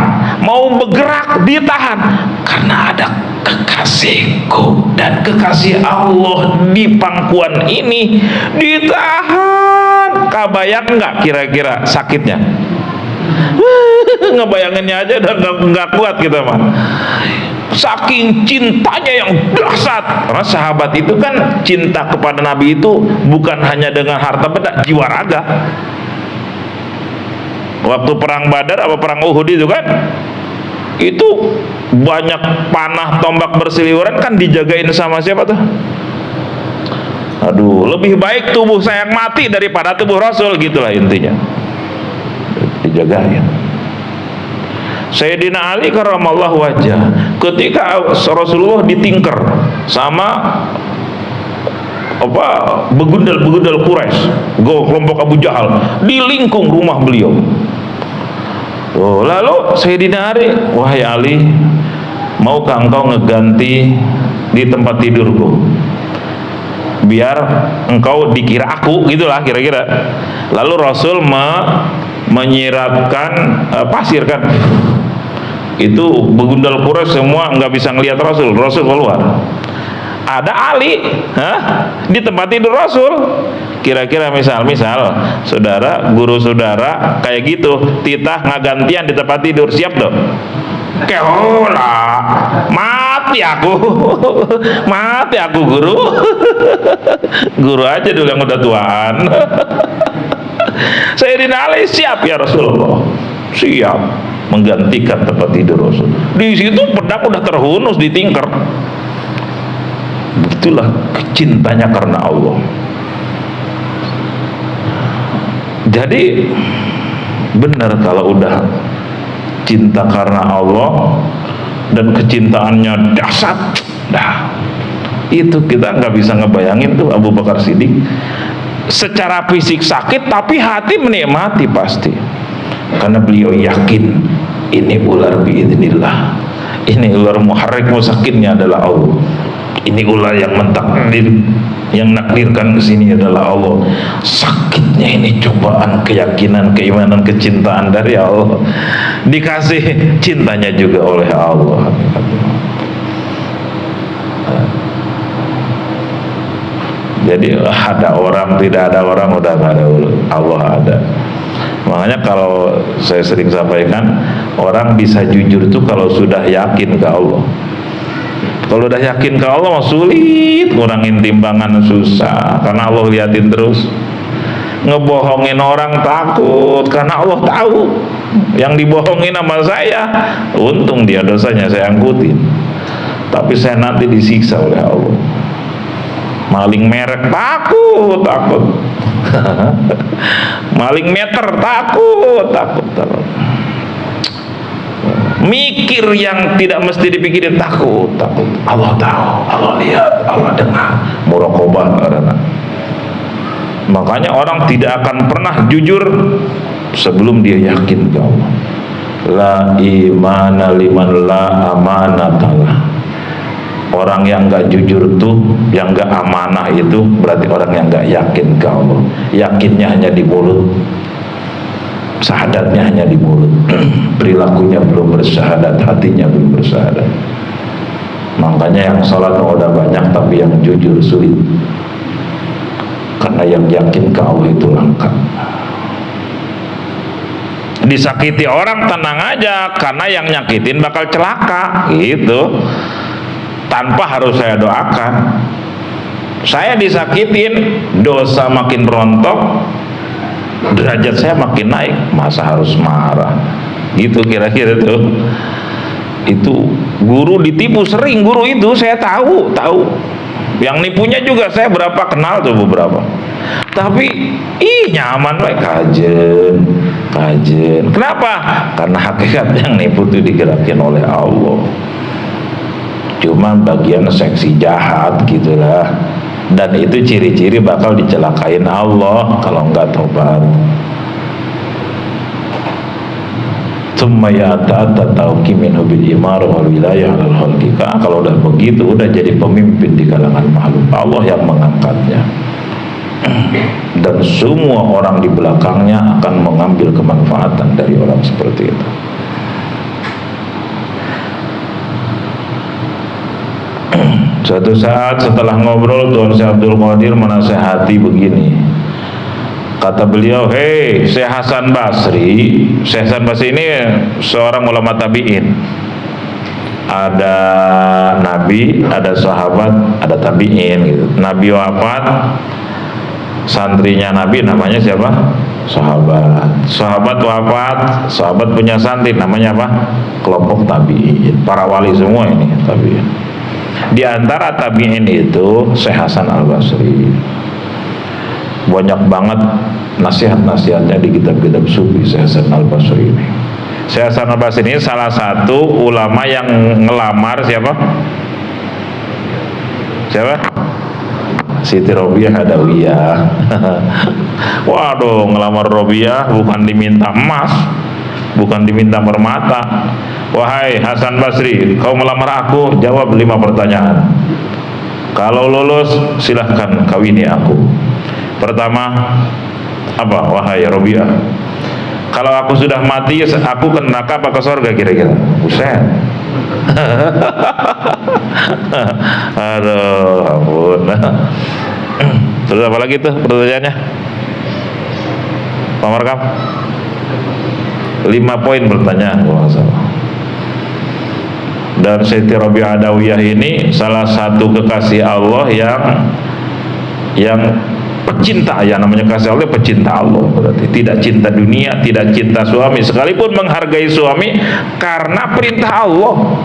mau bergerak ditahan, karena ada kekasihku dan kekasih Allah di pangkuan ini, ditahan. Kabayang nggak kira-kira sakitnya? Ngebayanginnya aja udah nggak kuat kita mah, saking cintanya yang dahsyat. Karena sahabat itu kan cinta kepada Nabi itu bukan hanya dengan harta benda, jiwa raga. Waktu perang Badar apa perang Uhud itu kan, itu banyak panah tombak berseliweran kan, dijagain sama siapa tuh? Aduh, lebih baik tubuh saya yang mati daripada tubuh Rasul, gitulah intinya, dijagain. Sayyidina Ali karramallahu wajah, ketika Rasulullah ditingker sama apa begundal Quraisy, kelompok Abu Jahal, dilingkung rumah beliau. Oh, lalu Sayyidina Ali, wahai Ali, maukah engkau ngeganti di tempat tidurku, biar engkau dikira aku, gitulah kira-kira. Lalu Rasul menyiratkan pasir kan, itu begundal Quraisy semua nggak bisa ngelihat Rasul. Rasul keluar, ada Ali di tempat tidur Rasul. Kira-kira misal saudara, guru saudara kayak gitu, titah ngagantian di tempat tidur, siap dong? Keola, mati aku guru. Guru aja dulu yang udah tuaan. Sayyidina Ali siap ya Rasulullah, siap menggantikan tempat tidur Rasul. Di situ pedang udah terhunus, ditingker. Itulah cintanya karena Allah. Jadi benar kalau udah cinta karena Allah dan kecintaannya dahsyat, dah itu kita nggak bisa ngebayangin tuh Abu Bakar Siddiq secara fisik sakit tapi hati menikmati pasti, karena beliau yakin ini ular biidznillah, ini ular muharrik musakkinnya adalah Allah, ini ular yang mentakdir, yang nakdirkan kesini adalah Allah. Sakitnya ini cobaan keyakinan, keimanan, kecintaan dari Allah, dikasih cintanya juga oleh Allah. Jadi ada orang, tidak ada orang, udah nggak ada, Allah ada. Makanya kalau saya sering sampaikan, orang bisa jujur itu kalau sudah yakin ke Allah. Kalau udah yakin ke Allah mah sulit ngurangin timbangan, susah, karena Allah liatin terus. ngebohongin orang takut, karena Allah tahu yang dibohongin sama saya. Untung dia dosanya saya angkutin, tapi saya nanti disiksa oleh Allah. Maling merek takut maling meter takut. Mikir yang tidak mesti dipikirin takut. Allah tahu, Allah lihat, Allah dengar. Muraqabah karena. Makanya orang tidak akan pernah jujur sebelum dia yakin ke Allah. La imana liman la amanatalah. Orang yang gak jujur tuh, yang gak amanah itu berarti orang yang gak yakin ke Allah. Yakinnya hanya di mulut, syahadatnya hanya di mulut, perilakunya belum bersyahadat, hatinya belum bersyahadat. Makanya yang sholat udah banyak tapi yang jujur sulit, karena yang yakin ke Allah itu langka. Disakiti orang tenang aja, karena yang nyakitin bakal celaka gitu, tanpa harus saya doakan. Saya disakitin, dosa makin rontok, derajat saya makin naik, masa harus marah gitu kira-kira tuh. Itu guru ditipu sering, guru itu saya tahu yang nipunya juga saya berapa kenal tuh beberapa, tapi nyaman kajen. Kenapa? Karena hakikat yang nipu itu digerakin oleh Allah. Cuma bagian seksi jahat gitulah, dan itu ciri-ciri bakal dicelakain Allah kalau enggak tobat. Tsumma ya'ta'ata tauqi minhu bil imar wal wilayah al khalqi. Kalau udah begitu udah jadi pemimpin di kalangan makhluk, Allah yang mengangkatnya, dan semua orang di belakangnya akan mengambil kemanfaatan dari orang seperti itu. Suatu saat setelah ngobrol, Tuan Syekh Abdul Qadir menasehati begini. Kata beliau, "Hei, Syekh Hasan Basri." Syekh Hasan Basri ini seorang ulama tabi'in. Ada nabi, ada sahabat, ada tabi'in gitu. Nabi wafat, santrinya nabi namanya siapa? Sahabat. Sahabat wafat, sahabat punya santri namanya apa? Kelompok tabi'in. Para wali semua ini tabi'in. Di antara tabi'in itu Syekh Hasan Al-Basri. Banyak banget nasihat-nasihatnya di kitab-kitab sufi Syekh Hasan Al-Basri ini. Syekh Hasan Al-Basri ini salah satu ulama yang ngelamar siapa? Siti Robiah Adawiyah. Waduh, ngelamar Robiah bukan diminta emas, bukan diminta permata. Wahai Hasan Basri, kau melamar aku, jawab 5 pertanyaan. Kalau lulus, silahkan kawini aku. Pertama, apa? Wahai Robiah, kalau aku sudah mati, aku ke neraka apa ke surga kira-kira? Buset. Aduh, ampun. Terus apa lagi tuh pertanyaannya? Pak Markam? 5 poin pertanyaan, kalau nggak salah. Dan Siti Robiah Adawiyah ini salah satu kekasih Allah yang pecinta, ya namanya kasih Allah, pecinta Allah, berarti tidak cinta dunia, tidak cinta suami, sekalipun menghargai suami karena perintah Allah.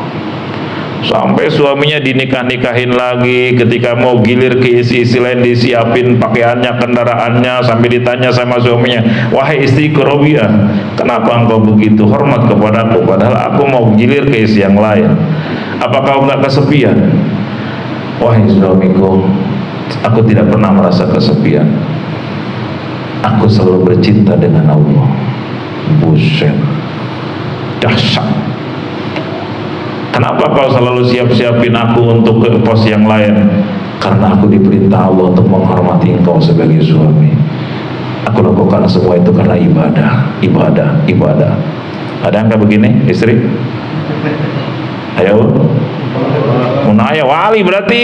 Sampai suaminya dinikah-nikahin lagi, ketika mau gilir ke isi-isi lain disiapin pakaiannya, kendaraannya, sampai ditanya sama suaminya, "Wahai istriku Robiah, kenapa engkau begitu hormat kepadaku padahal aku mau gilir ke isi yang lain? Apa kau enggak kesepian?" "Wahai suamiku, aku tidak pernah merasa kesepian. Aku selalu bercinta dengan Allah." Buset, dahsyat. "Kenapa kau selalu siap-siapin aku untuk ke pos yang lain?" "Karena aku diperintah Allah untuk menghormati engkau sebagai suami. Aku lakukan semua itu karena ibadah. Ada yang kayak begini istri? Ayo, munaya wali berarti.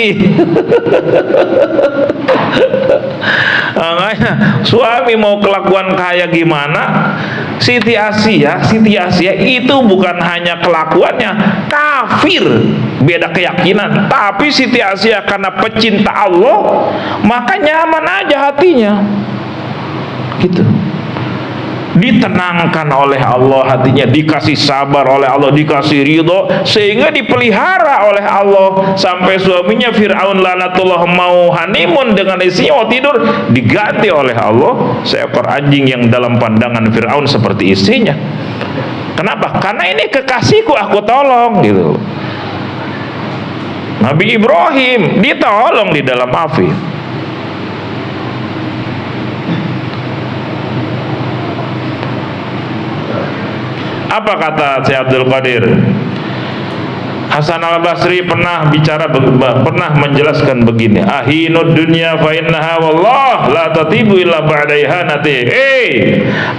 Makanya suami mau kelakuan kayak gimana, Siti Asia itu bukan hanya kelakuannya kafir, beda keyakinan, tapi Siti Asia karena pecinta Allah maka nyaman aja hatinya. gitu. Ditenangkan oleh Allah hatinya, dikasih sabar oleh Allah, dikasih ridho, sehingga dipelihara oleh Allah. Sampai suaminya Fir'aun laknatullah mau honeymoon dengan istrinya, mau tidur, diganti oleh Allah seekor anjing yang dalam pandangan Fir'aun seperti istrinya. Kenapa? Karena ini kekasihku, aku tolong gitu. Nabi Ibrahim ditolong di dalam api. Apa kata Syekh Abdul Qadir? Hasan al-Basri pernah menjelaskan begini, ahinud dunya fa innaha wallah la tatibu illa ba'da ihanati.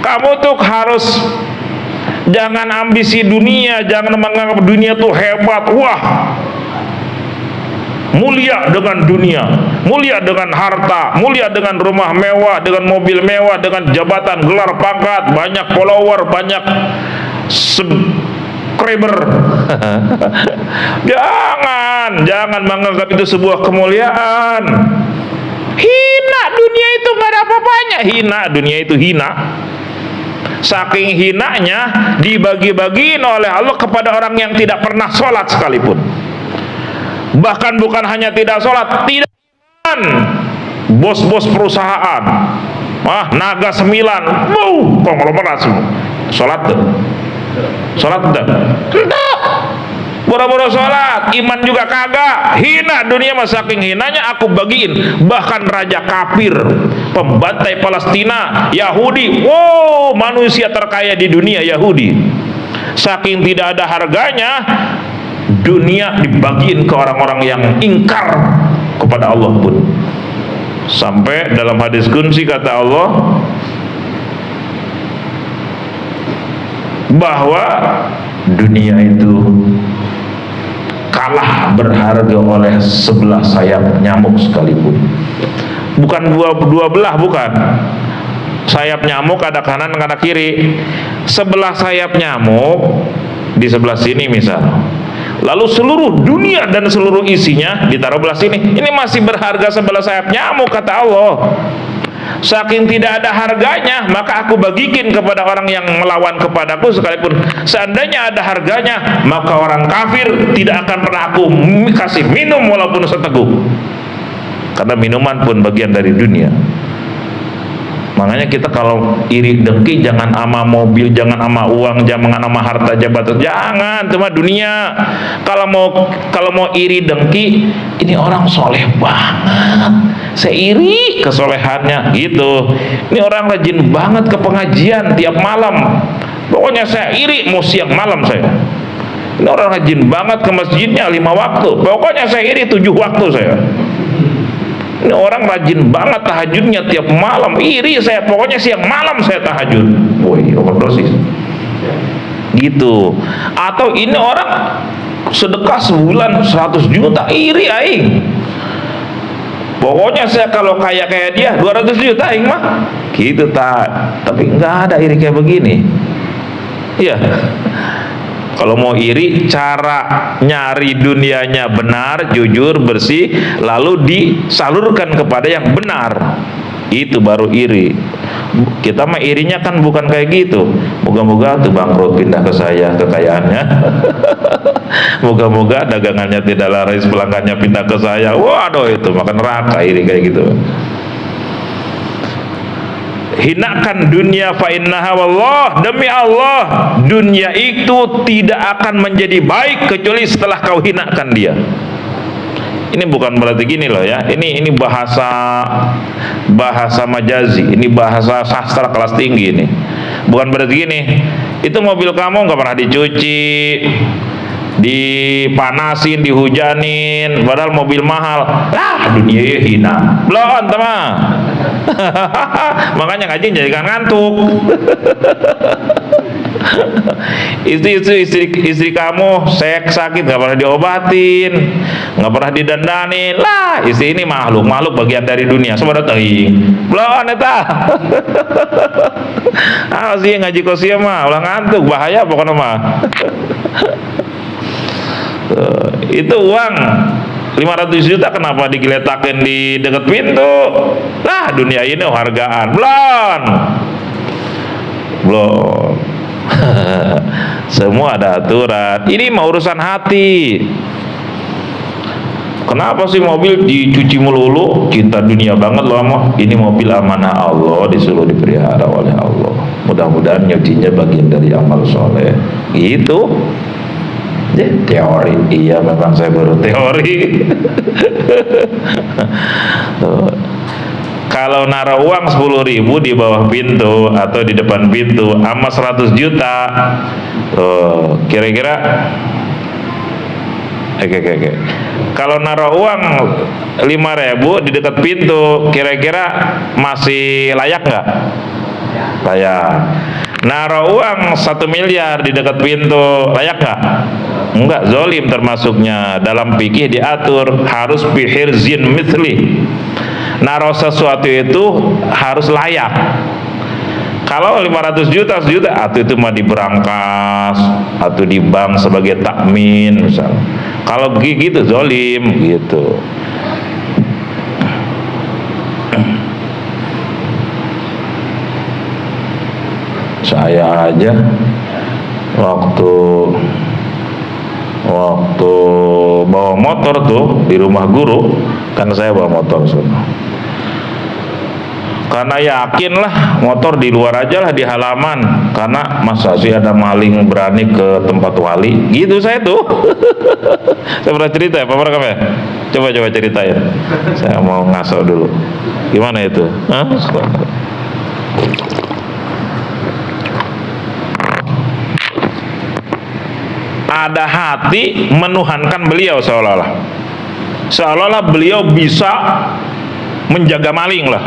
Kamu tuh harus jangan ambisi dunia, jangan menganggap dunia tuh hebat, wah mulia dengan dunia, mulia dengan harta, mulia dengan rumah mewah, dengan mobil mewah, dengan jabatan, gelar pangkat, banyak follower, banyak subscriber. Jangan menganggap itu sebuah kemuliaan. Hina dunia itu nggak ada apa-apanya. Hina dunia itu hina. Saking hinanya dibagi-bagiin oleh Allah kepada orang yang tidak pernah sholat sekalipun. Bahkan bukan hanya tidak sholat, tidak iman. Bos-bos perusahaan, Naga 9, konglomerat semua. Sholat tuh. Sholat enggak? Enggak. Boro-boro sholat, iman juga kagak. Hina dunia, mas saking hinanya aku bagiin. Bahkan raja kafir, pembantai Palestina, Yahudi, manusia terkaya di dunia Yahudi, saking tidak ada harganya, dunia dibagiin ke orang-orang yang ingkar kepada Allah pun. Sampai dalam hadis qudsi kata Allah bahwa dunia itu kalah berharga oleh sebelah sayap nyamuk sekalipun. Bukan dua belah, bukan. Sayap nyamuk ada kanan, ada kiri. Sebelah sayap nyamuk di sebelah sini misal, lalu seluruh dunia dan seluruh isinya ditaruh belah sini. Ini masih berharga sebelah sayap nyamuk kata Allah. Saking tidak ada harganya, maka aku bagikan kepada orang yang melawan kepadaku sekalipun. Seandainya ada harganya, maka orang kafir tidak akan pernah aku kasih minum walaupun seteguk. Karena minuman pun bagian dari dunia. Makanya kita kalau iri dengki jangan ama mobil, jangan ama uang, jangan ama harta jabatan, jangan, cuma dunia. Kalau mau iri dengki, ini orang soleh banget, saya iri kesolehannya gitu. Ini orang rajin banget ke pengajian tiap malam, pokoknya saya iri mau siang malam saya. Ini orang rajin banget ke masjidnya 5 waktu, pokoknya saya iri 7 waktu saya. Ini orang rajin banget tahajudnya tiap malam, iri saya, pokoknya siang malam saya tahajud. Woi, overdosis gitu. Atau ini orang sedekah sebulan 100 juta, iri aing, pokoknya saya kalau kaya kayak dia 200 juta aing mah gitu. Tapi nggak ada iri kayak begini. Iya. Kalau mau iri, cara nyari dunianya benar, jujur, bersih, lalu disalurkan kepada yang benar. Itu baru iri. Kita mah irinya kan bukan kayak gitu. Moga-moga tuh bangkrut pindah ke saya kekayaannya. Moga-moga dagangannya tidak laris, pelanggannya pindah ke saya. Waduh, itu makan neraka iri kayak gitu. Hinakan dunia fa innaha wallah, demi Allah dunia itu tidak akan menjadi baik kecuali setelah kau hinakan dia. Ini bukan berarti gini loh ya, ini bahasa majazi, ini bahasa sastra kelas tinggi ini. Bukan berarti gini, itu mobil kamu nggak pernah dicuci, dipanasin, dihujanin, padahal mobil mahal. Lah dunia ya hina belum teman. Makanya ngaji jadikan ngantuk. istri kamu sakit nggak pernah diobatin, nggak pernah didandanin. Lah istri ini makhluk bagian dari dunia. Sebenarnya belum eta. Sih ngaji kosia mah ulah ngantuk, bahaya pokoknya mah. Itu uang 500 juta kenapa digeletakin di dekat pintu? Lah dunia ini hargaan. Belum. Semua ada aturan. Ini mau urusan hati. Kenapa sih mobil dicuci melulu? Cinta dunia banget loh, ini mobil amanah Allah, disuruh dipelihara oleh Allah. Mudah-mudahan nyucinya bagian dari amal soleh. Gitu. Ya, teori. Iya, memang saya baru teori. Kalau naruh uang 10.000 di bawah pintu atau di depan pintu sama 100 juta, kira-kira kalau naruh uang 5.000 di dekat pintu, kira-kira masih layak nggak? Layak. Naruh uang 1 miliar di dekat pintu, layak nggak? Enggak, zolim termasuknya. Dalam fikih diatur harus bihirzin mithli. Naruh sesuatu itu harus layak. Kalau 500 juta, sejuta, atau itu mah diberangkas atau di bank sebagai takmin misalnya. Kalau begitu zolim gitu. Saya aja waktu bawa motor tuh di rumah guru, kan saya bawa motor sono. Karena yakin lah motor di luar aja lah, di halaman, karena masa sih ada maling berani ke tempat wali gitu saya tuh. Saya pernah cerita ya, Pak Rekam ya? Coba ceritain, saya mau ngaso dulu. Gimana itu? Hah? Ada hati menuhankan beliau, seolah-olah beliau bisa menjaga maling lah,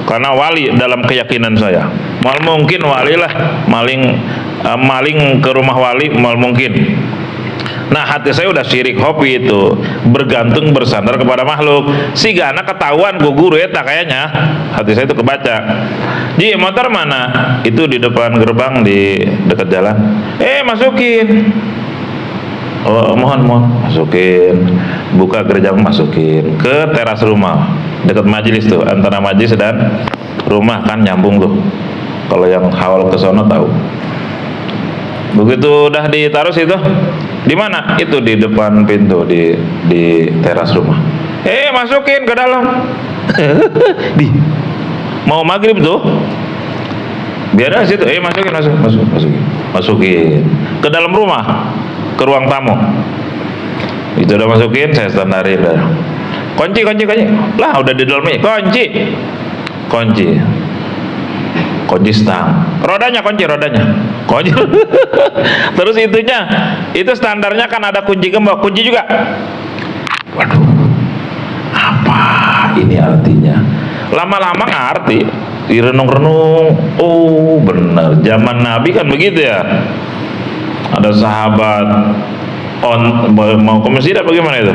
karena wali dalam keyakinan saya. Mal mungkin wali lah, maling ke rumah wali mal mungkin. Nah hati saya udah syirik hobi itu, bergantung bersandar kepada makhluk. Siga anak ketahuan guru eta kayaknya, hati saya itu kebaca. Ji motor mana? Itu di depan gerbang di dekat jalan. Masukin. Oh, mohon masukin, buka gerbang, masukin ke teras rumah dekat majelis tuh, antara majelis dan rumah kan nyambung tuh. Kalau yang hawal ke sono tahu. Begitu udah ditaruh situ, di mana? Itu di depan pintu di teras rumah. Masukin ke dalam. Mau maghrib tuh, biar aja situ. Masukin ke dalam rumah, ke ruang tamu. Itu udah masukin, saya standarin dah. Kunci lah, udah di dalamnya. Kunci stang, rodanya. Terus itu standarnya kan ada kunci gembok, kunci juga. Waduh, apa ini artinya? Lama-lama ngerti, direnung-renung. Oh benar, zaman Nabi kan begitu ya. Ada sahabat mau ke masjid apa gimana itu?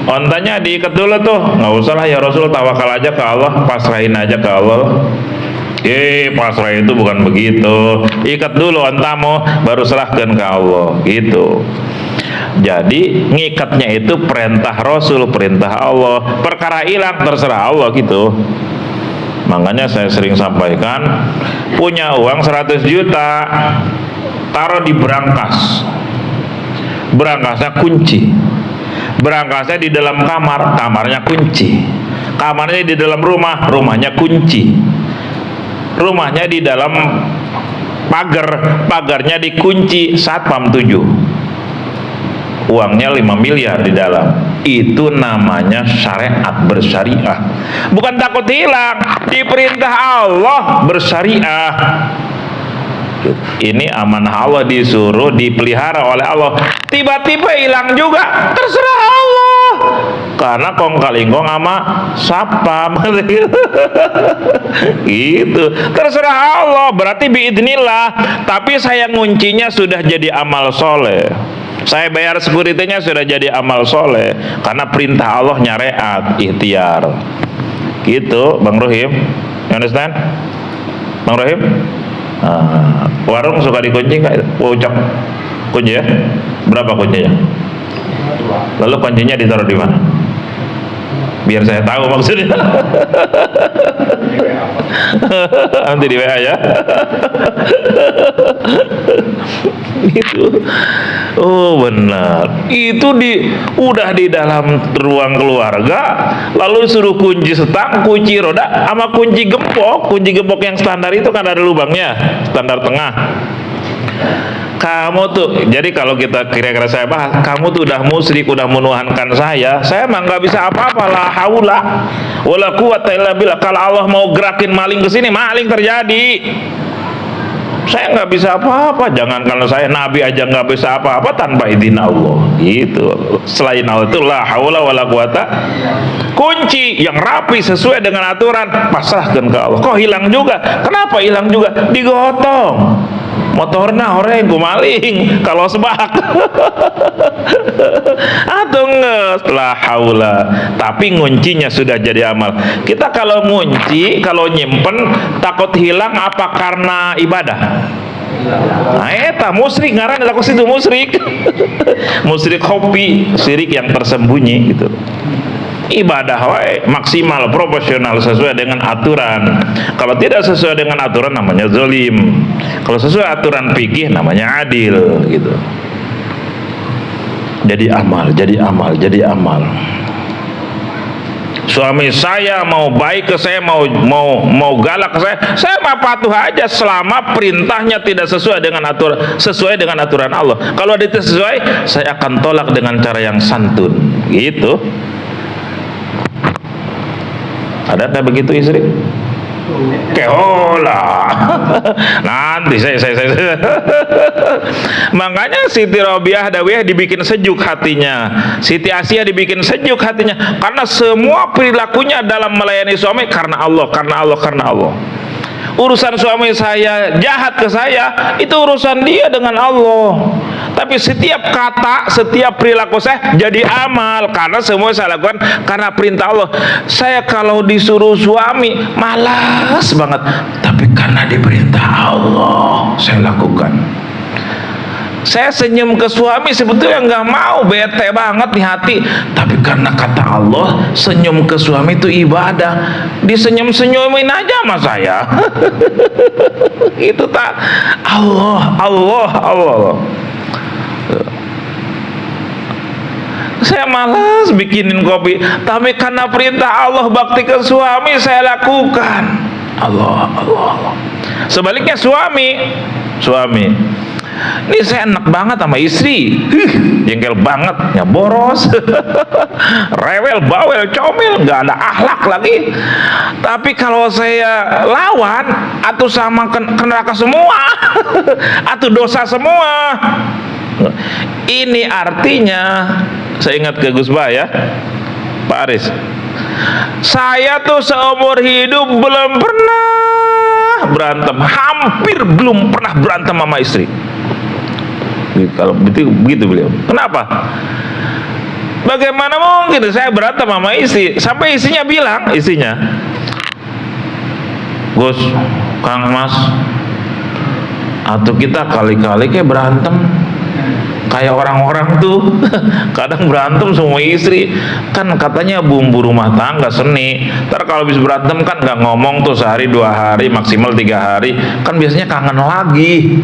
Ontanya diikat dulu tuh, nggak usah lah ya Rasul, tawakal aja ke Allah, pasrahin aja ke Allah. Pasrah itu bukan begitu, ikat dulu ontamu, baru serahkan ke Allah gitu. Jadi ngikatnya itu perintah Rasul, perintah Allah. Perkara hilang terserah Allah gitu. Makanya saya sering sampaikan, punya uang 100 juta, taruh di berangkas. Berangkasnya kunci. Berangkasnya di dalam kamar, kamarnya kunci. Kamarnya di dalam rumah, rumahnya kunci. Rumahnya di dalam pagar, pagarnya dikunci satpam 7. Uangnya 5 miliar di dalam. Itu namanya syariat bersyariah. Bukan takut hilang, diperintah Allah bersyariah. Ini amanah Allah, disuruh dipelihara oleh Allah. Tiba-tiba hilang juga, terserah Allah. Karena kong kalingkong sama sapam gitu, terserah Allah. Berarti biidznillah. Tapi saya nguncinya sudah jadi amal soleh, saya bayar securitynya sudah jadi amal soleh, karena perintah Allah nyariat, ikhtiar gitu. Bang Rohim, you understand? Bang Rohim, warung suka dikunci nggak? Ucap kunci ya? Berapa kuncinya? Lalu kuncinya ditaruh di mana? Biar saya tahu maksudnya. Nanti di WA ya. Itu. Oh benar. Itu udah di dalam ruang keluarga, lalu suruh kunci setang, kunci roda, sama kunci gembok. Kunci gembok yang standar itu kan ada lubangnya, standar tengah. Kamu tuh, jadi kalau kita kira-kira saya bahas, kamu tuh udah musyrik, udah menuhankan saya emang nggak bisa apa-apa. La haula wala quwata illa billah. Kalau Allah mau gerakin maling ke sini, maling terjadi. Saya nggak bisa apa-apa. Jangankan saya, Nabi aja nggak bisa apa-apa tanpa izin Allah. Gitu. Selain Allah itu la haula wala quwata. Kunci yang rapi sesuai dengan aturan, pasrahkan ke Allah. Kok hilang juga? Kenapa hilang juga? Digotong. Motornya orang gue maling kalau sebak. Atau enggak, la haula. Tapi nguncinya sudah jadi amal. Kita kalau ngunci, kalau nyimpen takut hilang apa karena ibadah? Nah, eta musyrik, ngaran laku situ musyrik. Musyrik hobi, syirik yang tersembunyi gitu. Ibadah wae maksimal, proporsional, sesuai dengan aturan. Kalau tidak sesuai dengan aturan namanya zalim. Kalau sesuai aturan fikih namanya adil gitu. Jadi amal, jadi amal, jadi amal. Suami saya mau baik ke saya, mau galak ke saya mah patuh aja selama perintahnya tidak sesuai dengan aturan Allah. Kalau tidak sesuai, saya akan tolak dengan cara yang santun gitu. Ada tak begitu istri? Keolah. Nanti saya. Makanya Siti Robiah Dawiyah dibikin sejuk hatinya, Siti Asia dibikin sejuk hatinya, karena semua perilakunya dalam melayani suami karena Allah. Urusan suami saya jahat ke saya, itu urusan dia dengan Allah. Tapi setiap kata, setiap perilaku saya jadi amal, karena semua saya lakukan karena perintah Allah. Saya kalau disuruh suami malas banget, tapi karena diperintah Allah saya lakukan. Saya senyum ke suami sebetulnya nggak mau, bete banget di hati, tapi karena kata Allah senyum ke suami itu ibadah, disenyum-senyumin aja sama saya. Itu tak Allah. Saya malas bikinin kopi, tapi karena perintah Allah bakti ke suami saya lakukan. Allah. Sebaliknya suami ini saya enak banget sama istri, jengkel banget, ya boros, rewel, bawel, comel, nggak ada akhlak lagi. Tapi kalau saya lawan, atau sama ke neraka semua, atau dosa semua. Ini artinya, saya ingat ke Gus Bah ya, Pak Aris, saya tuh seumur hidup belum pernah berantem, hampir belum pernah berantem sama istri. Kalau begitu beliau. Kenapa? Bagaimana mungkin saya berantem sama istri? Sampai istrinya bilang, Gus, Kang Mas, atau kita kali-kali kayak berantem kayak orang-orang tuh kadang berantem semua istri, kan katanya bumbu rumah tangga seni. Ntar kalau habis berantem kan nggak ngomong tuh sehari 2 hari, maksimal 3 hari, kan biasanya kangen lagi.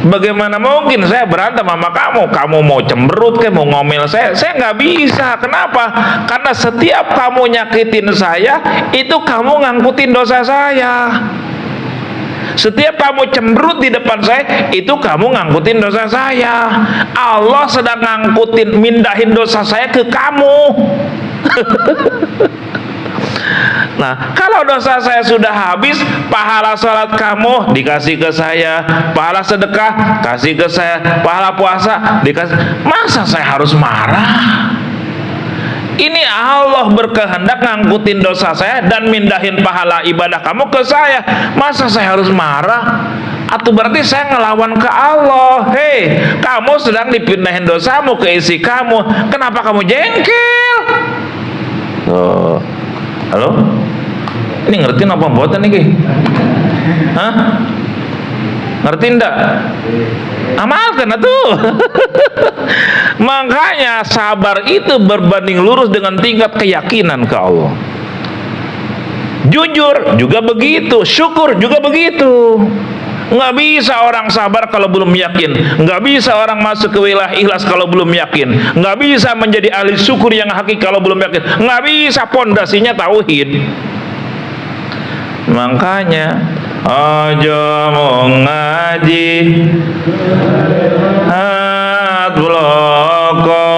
Bagaimana mungkin saya berantem sama kamu mau cemberut kayak mau ngomel saya nggak bisa. Kenapa? Karena setiap kamu nyakitin saya, itu kamu ngangkutin dosa saya. Setiap kamu cemberut di depan saya, itu kamu ngangkutin dosa saya. Allah sedang ngangkutin, mindahin dosa saya ke kamu. Nah, kalau dosa saya sudah habis, pahala sholat kamu dikasih ke saya, pahala sedekah kasih ke saya, pahala puasa dikasih. Masa saya harus marah? Ini Allah berkehendak ngangkutin dosa saya dan mindahin pahala ibadah kamu ke saya. Masa saya harus marah? Atau berarti saya ngelawan ke Allah. Hei, kamu sedang dipindahin dosamu ke isi kamu, kenapa kamu jengkel? Halo? Ini ngerti apa buatan nih? Hah? Ngerti enggak? Amalkan tuh. Makanya sabar itu berbanding lurus dengan tingkat keyakinan ke Allah. Jujur juga begitu, syukur juga begitu. Nggak bisa orang sabar kalau belum yakin. Nggak bisa orang masuk ke wilayah ikhlas kalau belum yakin. Nggak bisa menjadi ahli syukur yang hakiki kalau belum yakin. Nggak bisa, pondasinya tauhid. Makanya ojo mau ngaji hat bloko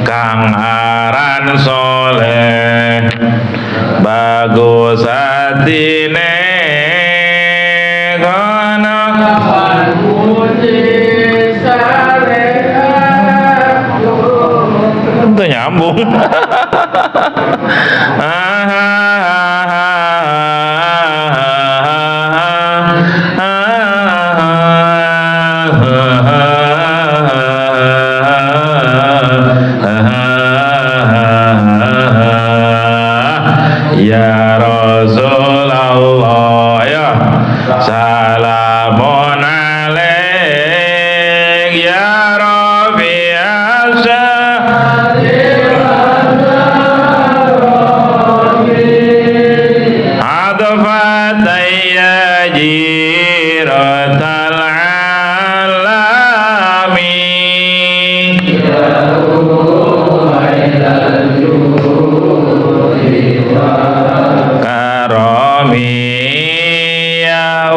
kang aran soleh bagus hatine kono itu nyambung. Ya Rasulullah, ya salamun alaik ya Rabbi adfataya jiratal alami karami ya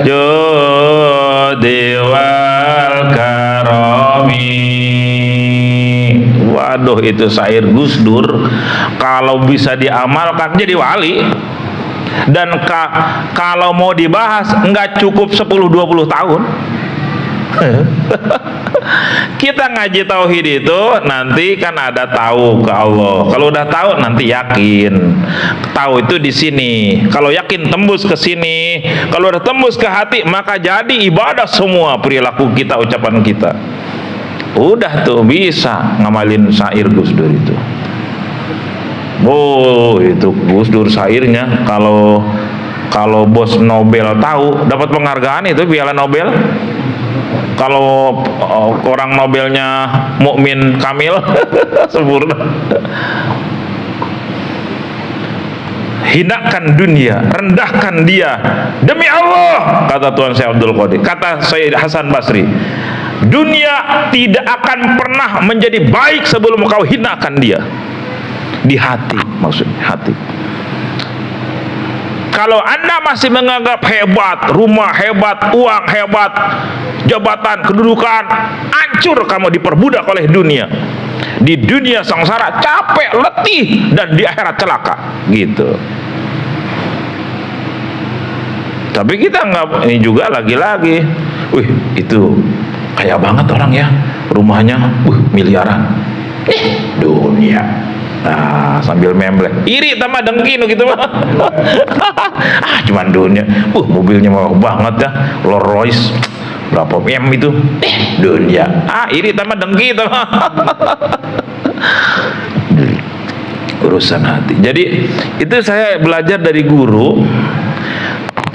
jodi wal karami. Waduh, itu syair Gus Dur kalau bisa diamalkan jadi wali. Dan kalau mau dibahas nggak cukup 10-20 tahun. Kita ngaji tauhid itu nanti kan ada tahu ke Allah. Kalau udah tahu nanti yakin. Tahu itu di sini. Kalau yakin tembus ke sini. Kalau udah tembus ke hati maka jadi ibadah semua perilaku kita, ucapan kita. Udah tuh bisa ngamalin syair Gus Dur itu. Oh, itu Gus Dur syairnya kalau bos Nobel tahu dapat penghargaan itu piala Nobel. Kalau orang Nobelnya Mukmin Kamil sempurna. Hinakan dunia, rendahkan dia demi Allah, kata Tuan Syekh Abdul Qadir, kata Sayyid Hasan Basri, dunia tidak akan pernah menjadi baik sebelum kau hinakan dia. Di hati, maksudnya hati. Kalau Anda masih menganggap hebat, rumah hebat, uang hebat, jabatan, kedudukan, hancur kamu diperbudak oleh dunia. Di dunia sengsara capek, letih, dan di akhirat celaka, gitu. Tapi kita nggak, ini juga lagi-lagi, wih itu kaya banget orang ya, rumahnya, miliaran, dunia. Nah, sambil memblek, iri tambah dengki gitu mah. Cuman dunia, mobilnya mewah banget ya, Rolls Royce, berapa M itu, dunia. Iri tambah dengki tambah. Urusan hati. Jadi itu saya belajar dari guru.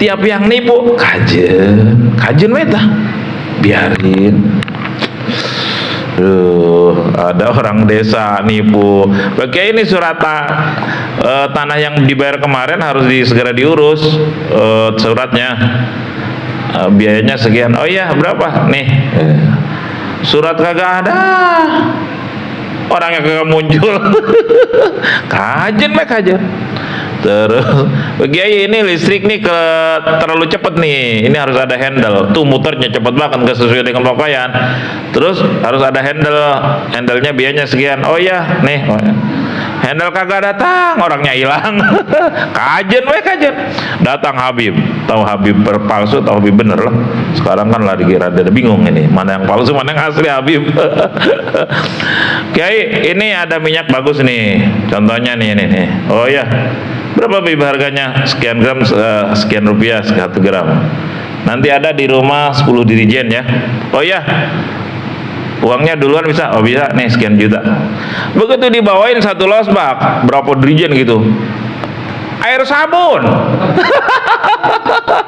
Tiap yang nipu, kajen meta, biarin. Ada orang desa nipu. Oke, ini surat tanah yang dibayar kemarin harus segera diurus suratnya. Biayanya sekian. Oh iya, berapa? Nih. Surat kagak ada. Orangnya kagak muncul. Kajen. Terus Kiai, ini listrik nih terlalu cepet nih, ini harus ada handle, tuh muternya cepet banget nggak sesuai dengan pakaian, terus harus ada handlenya biayanya sekian. Oh iya nih, handle kagak datang, orangnya hilang. kajen datang Habib, tahu Habib berpalsu, tahu Habib bener lah. Sekarang kan lagi rada bingung ini, mana yang palsu mana yang asli Habib. Kiai, ini ada minyak bagus nih, contohnya nih. Oh iya, berapa Habib harganya? Sekian gram, sekian rupiah 1 gram. Nanti ada di rumah 10 dirijen ya. Oh iya, Uangnya duluan bisa, oh bisa nih sekian juta. Begitu dibawain satu losbak, berapa dirijen gitu, air sabun.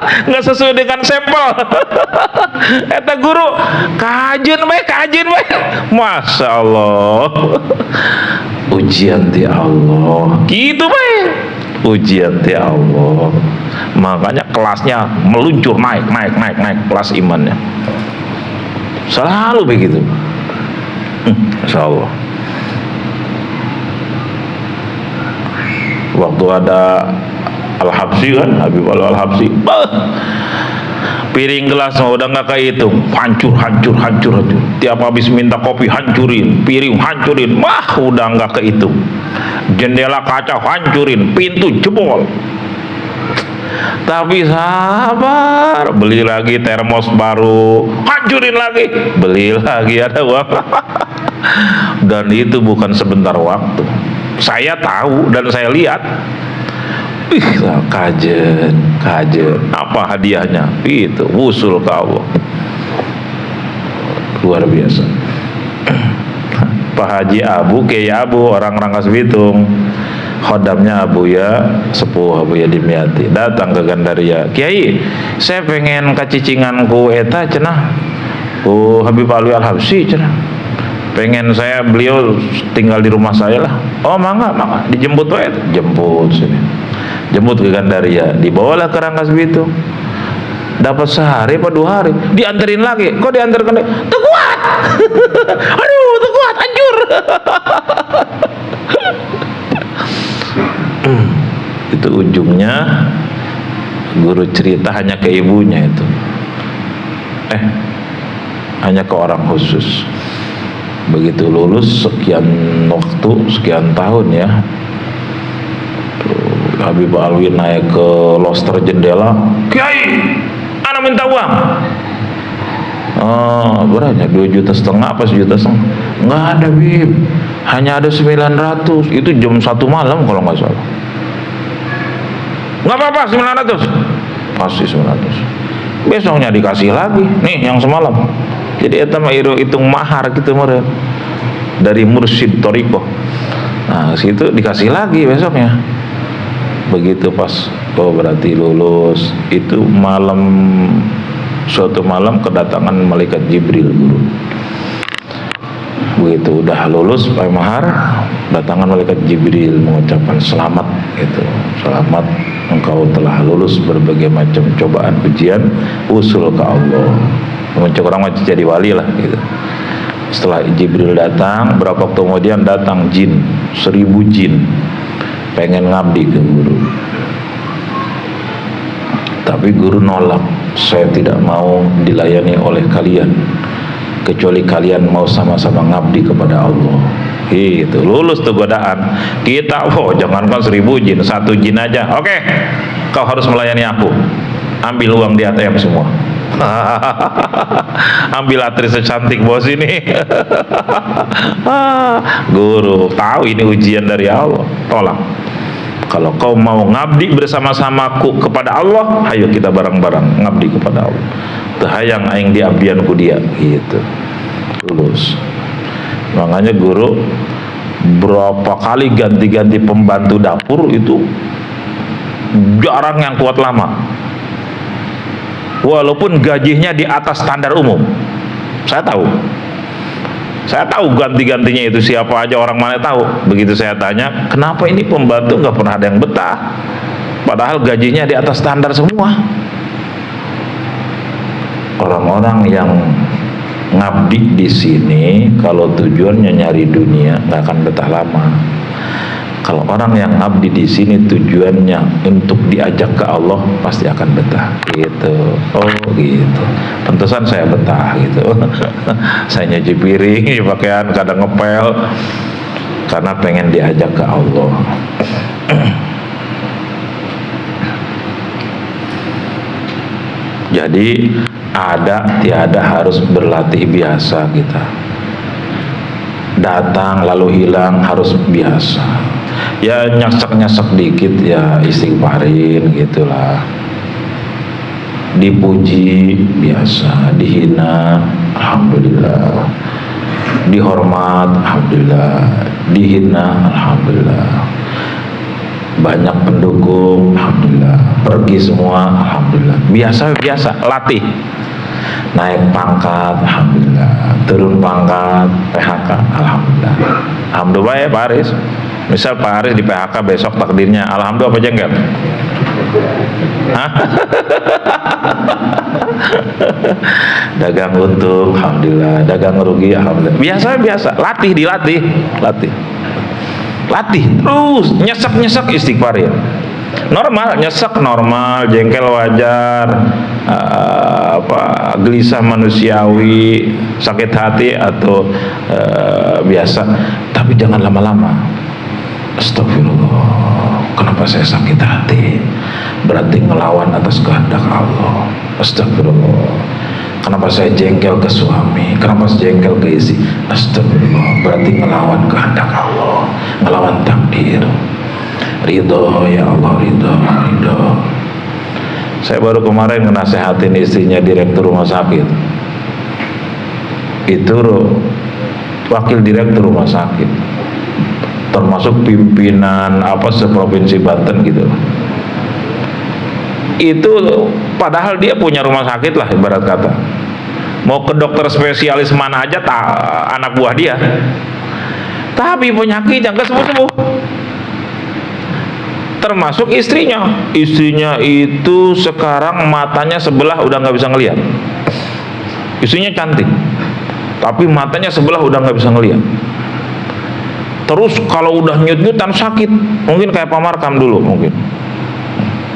Nggak sesuai dengan sampel. Eta guru kajian baik, Masya Allah. Ujian ti Allah gitu baik, ujian ti Allah. Makanya kelasnya meluncur naik kelas imannya selalu begitu. Masya Allah. Waktu ada Al-Habsyi kan, Habib Al-Habsyi, piring gelas udah nggak kehitung, hancur. Tiap habis minta kopi hancurin, piring hancurin, udah nggak kehitung. Jendela kaca hancurin, pintu jebol. Tapi sabar, beli lagi termos baru, hancurin lagi, beli lagi, ada uang. Dan itu bukan sebentar waktu. Saya tahu dan saya lihat. Kajen, apa hadiahnya? Itu wusul ke Allah, luar biasa. Pak Haji Abu, Kiai Abu, orang Rangkas Bitung, khodamnya Abu Ya, sepuh Abu Ya Dimyati, datang ke Gandaria. Kiai, saya pengen kacicinganku eta cenah, Habib Alwi Al-Habsyi cenah. Pengen saya, beliau tinggal di rumah saya lah. Oh mangga, dijemput wae, jemput sini. Jemput ke Gandaria, dibawalah ke Rangkas Bitung. Dapat sehari apa 2 hari, dianterin lagi. Kok diantarkan? Tuh kuat. Aduh, tuh kuat, hancur. Itu ujungnya guru cerita hanya ke ibunya itu. Hanya ke orang khusus. Begitu lulus sekian waktu, sekian tahun ya, Habib Alwi naik ke loster jendela, Kiai, ana minta uang. Berapa? 2,5 juta apa 1,5 juta? Nggak ada, Bib, hanya ada 900. Itu jam 1 malam kalau nggak salah. Nggak apa-apa, 900. Kasih 900. Besoknya dikasih lagi, nih yang semalam. Jadi eta mah hitung mahar gitu mah dari mursyid Toriko. Nah situ dikasih lagi besoknya. Begitu pas, berarti lulus. Itu suatu malam kedatangan malaikat Jibril guru. Begitu udah lulus pakai mahar, datangan malaikat Jibril mengucapkan selamat gitu. Selamat, engkau telah lulus berbagai macam cobaan ujian, usul ke Allah. Orang macam jadi wali lah gitu. Setelah Jibril datang, berapa waktu kemudian datang jin, 1000 jin, pengen ngabdi ke guru. Tapi guru nolak, saya tidak mau dilayani oleh kalian kecuali kalian mau sama-sama ngabdi kepada Allah. Itu lulus tuh godaan. Kita jangankan 1000 jin, 1 jin aja. Oke, kau harus melayani aku. Ambil uang di ATM semua. Ambil aktris secantik bos ini. Guru tahu ini ujian dari Allah, tolak. Kalau kau mau ngabdi bersama-samaku kepada Allah, ayo kita bareng-bareng ngabdi kepada Allah. Tahayang aing diabdianku dia, gitu. Lulus. Makanya guru berapa kali ganti-ganti pembantu dapur itu jarang yang kuat lama. Walaupun gajinya di atas standar umum. Saya tahu ganti-gantinya itu siapa aja, orang mana tahu. Begitu saya tanya, kenapa ini pembantu nggak pernah ada yang betah, padahal gajinya di atas standar semua. Orang-orang yang ngabdi di sini kalau tujuannya nyari dunia nggak akan betah lama. Kalau orang yang ngabdi di sini tujuannya untuk diajak ke Allah, pasti akan betah gitu. Oh gitu, pantesan saya betah gitu. Saya nyuci piring, nyuci pakaian, kadang ngepel, karena pengen diajak ke Allah. Jadi tiada harus berlatih biasa kita. Datang lalu hilang harus biasa. Ya nyesek-nyesek dikit ya istighfarin gitulah. Dipuji biasa, dihina alhamdulillah. dihormat alhamdulillah, dihina alhamdulillah, banyak pendukung alhamdulillah, pergi semua alhamdulillah. Biasa latih, naik pangkat alhamdulillah, turun pangkat PHK alhamdulillah. Alhamdulillah ya Pak Aris, misal Pak Aris di PHK besok takdirnya alhamdulillah apa jengkel? Hah? Dagang untung alhamdulillah, dagang rugi alhamdulillah. Biasa dilatih terus, nyesek istighfar ya. Normal, nyesek normal, jengkel wajar, gelisah manusiawi, sakit hati atau biasa, tapi jangan lama-lama. Astagfirullah, kenapa saya sakit hati? Berarti ngelawan atas kehendak Allah. Astagfirullah, kenapa saya jengkel ke suami? Kenapa saya jengkel ke istri? Astagfirullah, berarti ngelawan kehendak Allah, ngelawan takdir. Ridho ya Allah, ridho. Saya baru kemarin ngenasehatin istrinya direktur rumah sakit. Itu wakil direktur rumah sakit, termasuk pimpinan seprovinsi Banten gitu. Itu padahal dia punya rumah sakit lah ibarat kata. Mau ke dokter spesialis mana aja anak buah dia. Tapi penyakit yang sembuh-sembuh. Termasuk istrinya itu sekarang matanya sebelah udah nggak bisa ngelihat. Istrinya cantik, tapi matanya sebelah udah nggak bisa ngelihat. Terus kalau udah nyut-nyutan sakit, mungkin kayak Pak Markam dulu mungkin,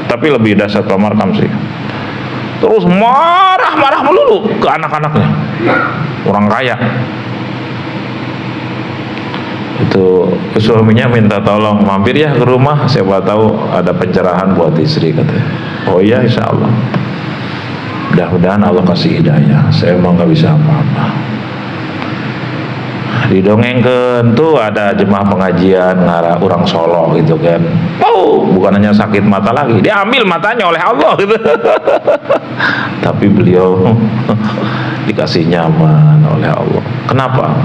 tapi lebih dahsyat Pak Markam sih. Terus marah melulu ke anak-anaknya, orang kaya. Itu suaminya minta tolong mampir ya ke rumah, siapa tahu ada pencerahan buat istri katanya. Oh iya insya Allah, mudah-mudahan Allah kasih hidayah. Saya emang gak bisa apa-apa. Didongengkan tuh ada jemaah pengajian ngarah orang Solo gitu kan. Bukan hanya sakit mata lagi, dia ambil matanya oleh Allah gitu. Tapi beliau dikasih nyaman oleh Allah. Kenapa?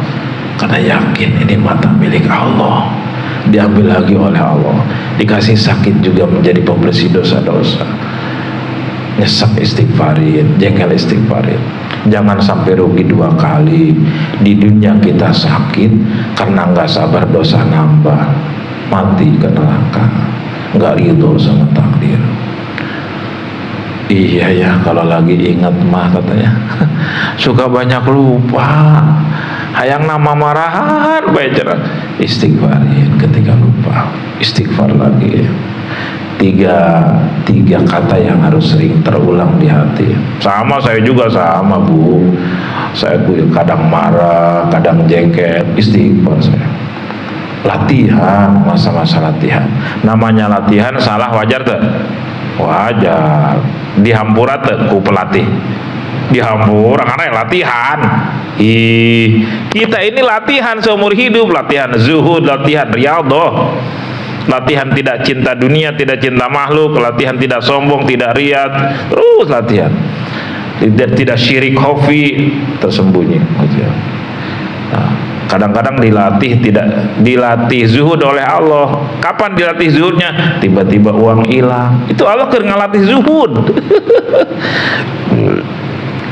Karena yakin ini mata milik Allah, diambil lagi oleh Allah. Dikasih sakit juga menjadi pembersih dosa-dosa. Nyesek istighfarin, jengkel istighfarin. Jangan sampai rugi dua kali. Di dunia kita sakit karena nggak sabar, dosa nambah, mati ke neraka, nggak ridho sama takdir. Iya ya, kalau lagi ingat mah katanya suka banyak lupa. Hayang nama marahan baik cerah. Istighfarin ketika lupa, istighfar lagi. Tiga kata yang harus sering terulang di hati. Sama saya juga sama Bu. Saya kadang marah, kadang jengkel, istighfar saya. Latihan, masa-masa latihan. Namanya latihan salah wajar tuh. Wajar. Dihampurat tuh ku pelatih. Dihampur karena latihan. Kita ini latihan seumur hidup, latihan zuhud, latihan riyadhah, latihan tidak cinta dunia, tidak cinta makhluk, latihan tidak sombong, tidak riad, terus latihan. Tidak syirik khafi, tersembunyi. Nah, kadang-kadang dilatih zuhud oleh Allah. Kapan dilatih zuhudnya? Tiba-tiba uang hilang. Itu Allah ngelatih zuhud.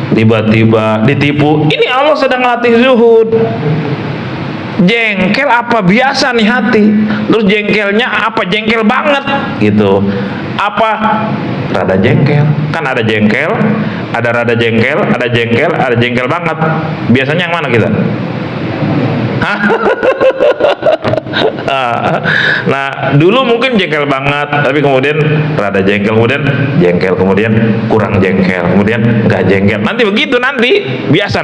Tiba-tiba ditipu, ini Allah sedang melatih zuhud. Jengkel apa biasa nih hati, terus jengkelnya apa jengkel banget gitu, apa rada jengkel, kan ada jengkel, ada rada jengkel, ada jengkel, ada jengkel banget. Biasanya yang mana kita? Hah? Nah dulu mungkin jengkel banget, tapi kemudian rada jengkel, kemudian kurang jengkel, kemudian nggak jengkel. Nanti begitu, biasa.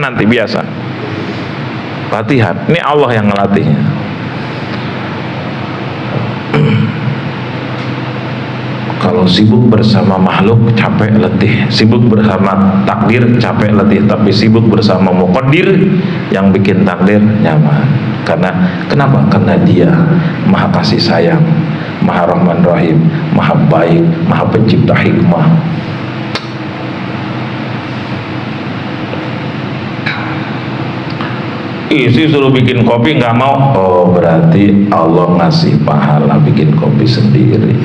Latihan, ini Allah yang ngelatihnya. Kalau sibuk bersama makhluk capek letih, sibuk bersama takdir capek letih, tapi sibuk bersama Muqaddir yang bikin takdir nyaman. Kenapa? Karena Dia Maha Kasih Sayang, Maha Rahman Rahim, Maha Baik, Maha Pencipta Hikmah. isi suruh bikin kopi nggak mau. Oh berarti Allah ngasih pahala bikin kopi sendiri.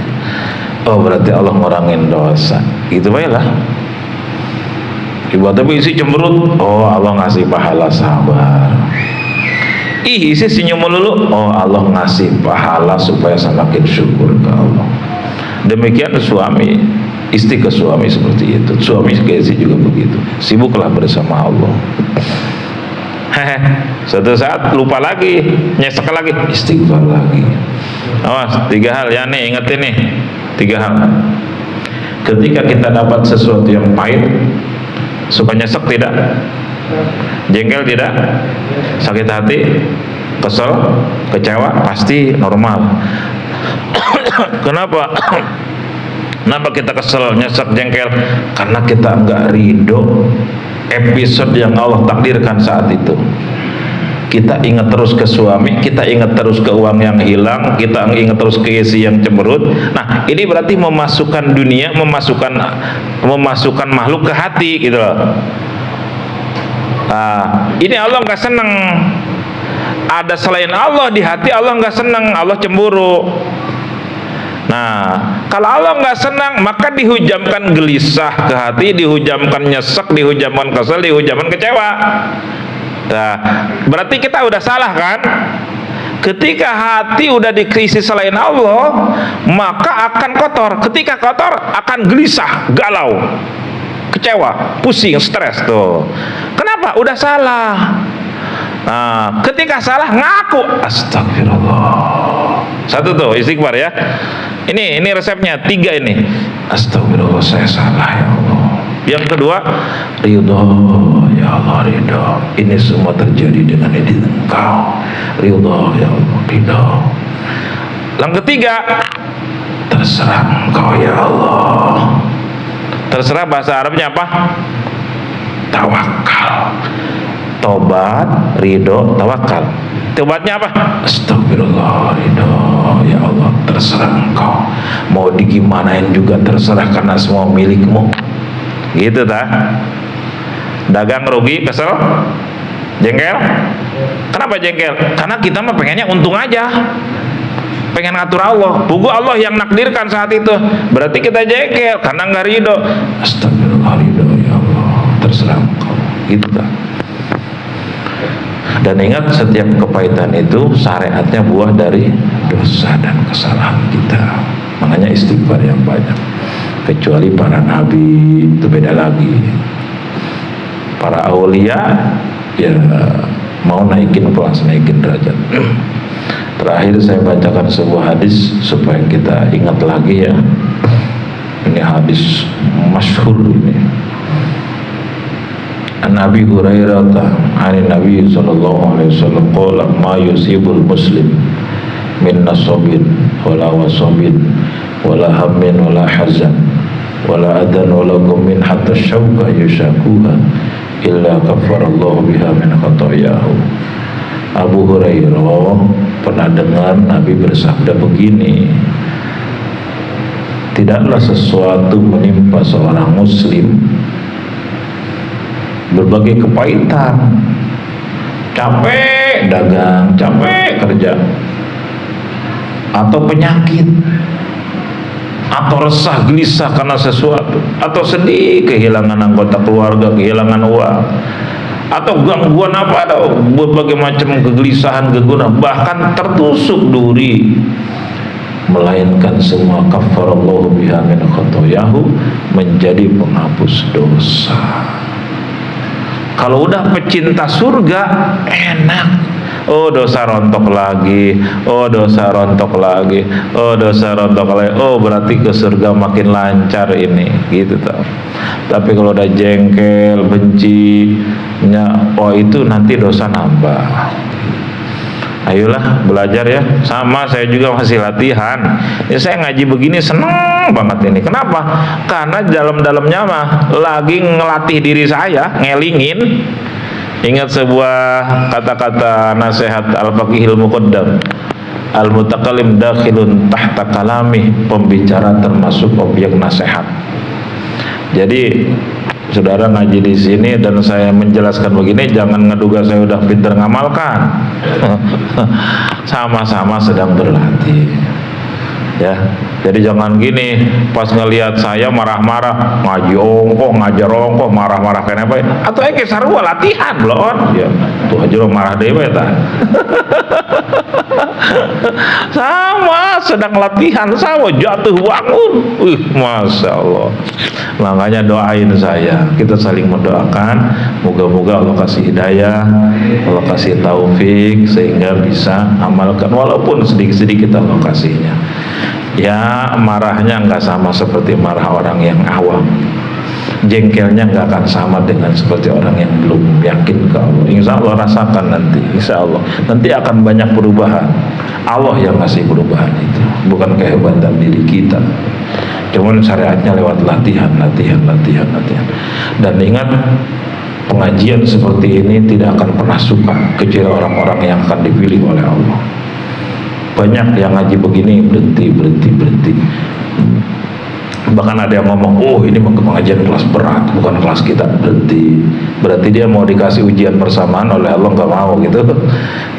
Oh berarti Allah ngurangin dosa. Gitu baiklah. Ibu tapi isi cemberut. Oh Allah ngasih pahala sabar. Isi senyum melulu. Oh Allah ngasih pahala supaya semakin syukur ke Allah. Demikian suami istri ke suami seperti itu, suami ke istri juga begitu. Sibuklah bersama Allah. Suatu saat lupa lagi, nyesek lagi, istighfar lagi. Awas, 3 hal ya nih, ingetin nih 3 hal. Ketika kita dapat sesuatu yang pahit, suka nyesek tidak? Jengkel tidak? Sakit hati? Kesel? Kecewa? Pasti normal. Kenapa? Kenapa kita kesel, nyesek, jengkel? Karena kita enggak ridho episode yang Allah takdirkan saat itu. Kita ingat terus ke suami, kita ingat terus ke uang yang hilang, kita ingat terus ke isi yang cemberut. Nah, ini berarti memasukkan dunia, memasukkan makhluk ke hati gitu loh. Nah, ini Allah nggak seneng. Ada selain Allah di hati, Allah nggak seneng, Allah cemburu. Nah, kalau Allah nggak senang, maka dihujamkan gelisah ke hati, dihujamkan nyesek, dihujamkan kesel, dihujamkan kecewa. Nah, berarti kita udah salah kan? Ketika hati udah dikrisis selain Allah, maka akan kotor. Ketika kotor, akan gelisah, galau, kecewa, pusing, stres tuh. Kenapa? Udah salah. Nah, ketika salah ngaku, astagfirullah. Satu tuh istighfar ya. Ini resepnya 3 ini. Astagfirullah saya salah ya Allah. Yang kedua, ridho ya Allah, ridho. Ini semua terjadi dengan izin Engkau. Ridho ya Allah, ridho. Yang ketiga, terserah Engkau ya Allah. Terserah bahasa Arabnya apa? Tawakal. Tobat, ridho, tawakal. Tobatnya apa? Astagfirullah, ridho ya Allah, terserah Engkau. Mau digimanain juga terserah karena semua milikmu. Gitu tak? Dagang rugi, kesel, jengkel. Kenapa jengkel? Karena kita mah pengennya untung aja, pengen ngatur Allah. Buku Allah yang nakdirkan saat itu. Berarti kita jengkel karena nggak ridho. Astagfirullah, ridho ya Allah, terserah Engkau. Gitu tak? Dan ingat, setiap kepahitan itu syariatnya buah dari dosa dan kesalahan kita. Makanya istighfar yang banyak. Kecuali para nabi itu beda lagi. Para aulia ya mau naikin kelas, naikin derajat. Terakhir saya bacakan sebuah hadis supaya kita ingat lagi ya. Ini hadis masyhur ini. An Abi Hurairah an Nabi sallallahu alaihi wasallam qala ma yusibul muslim min nasabin wala wasabin wala hammin wala hazan wala adan wala gummin hatta syauka yushakuha illa kafarallahu biha min khatayahu. Abu Hurairah pernah dengar Nabi bersabda begini, tidaklah sesuatu menimpa seorang muslim, berbagai kepahitan, capek dagang, capek kerja, atau penyakit, atau resah gelisah karena sesuatu, atau sedih kehilangan anggota keluarga, kehilangan uang, atau gangguan apa, ada berbagai macam kegelisahan, kegunaan, bahkan tertusuk duri, melainkan semua kafarallahu biha min khotoyahu, menjadi penghapus dosa. Kalau udah pecinta surga, enak. Oh dosa rontok lagi, oh dosa rontok lagi, oh dosa rontok lagi. Oh berarti ke surga makin lancar ini, gitu tau. Tapi kalau udah jengkel, benci, oh itu nanti dosa nambah. Ayolah belajar ya. Sama saya juga masih latihan. Ya saya ngaji begini seneng banget ini. Kenapa? Karena dalam-dalamnya mah lagi ngelatih diri saya, ngelingin. Ingat sebuah kata-kata nasihat Al-Faqihil Muqaddam, Al-Mutakallim dakhilun tahta kalami, pembicara termasuk objek nasihat. Jadi saudara ngaji di sini dan saya menjelaskan begini, jangan ngeduga saya udah pinter ngamalkan. Sama-sama sedang berlatih. Ya, jadi jangan gini, pas ngelihat saya marah-marah, ngaji ongkoh, ngajar ongkoh, marah-marah kenapa? Atau sarua latihan belum? Ya, tuh aja marah deh ya. Sama, sedang latihan, sama jatuh bangun. Masya Allah. Makanya doain saya, kita saling mendoakan, moga-moga Allah kasih hidayah, Allah kasih taufik sehingga bisa amalkan walaupun sedikit-sedikit Allah kasihnya. Ya, marahnya nggak sama seperti marah orang yang awam, jengkelnya nggak akan sama dengan seperti orang yang belum yakin ke Allah. Insya Allah rasakan nanti, insya Allah nanti akan banyak perubahan. Allah yang ngasih perubahan itu, bukan kehebatan diri kita. Cuman syariatnya lewat latihan. Dan ingat, pengajian seperti ini tidak akan pernah suka kecuali orang-orang yang akan dipilih oleh Allah. Banyak yang ngaji begini berhenti. Bahkan ada yang ngomong, oh ini pengajian kelas berat, bukan kelas kita, berarti dia mau dikasih ujian persamaan oleh Allah, nggak mau gitu.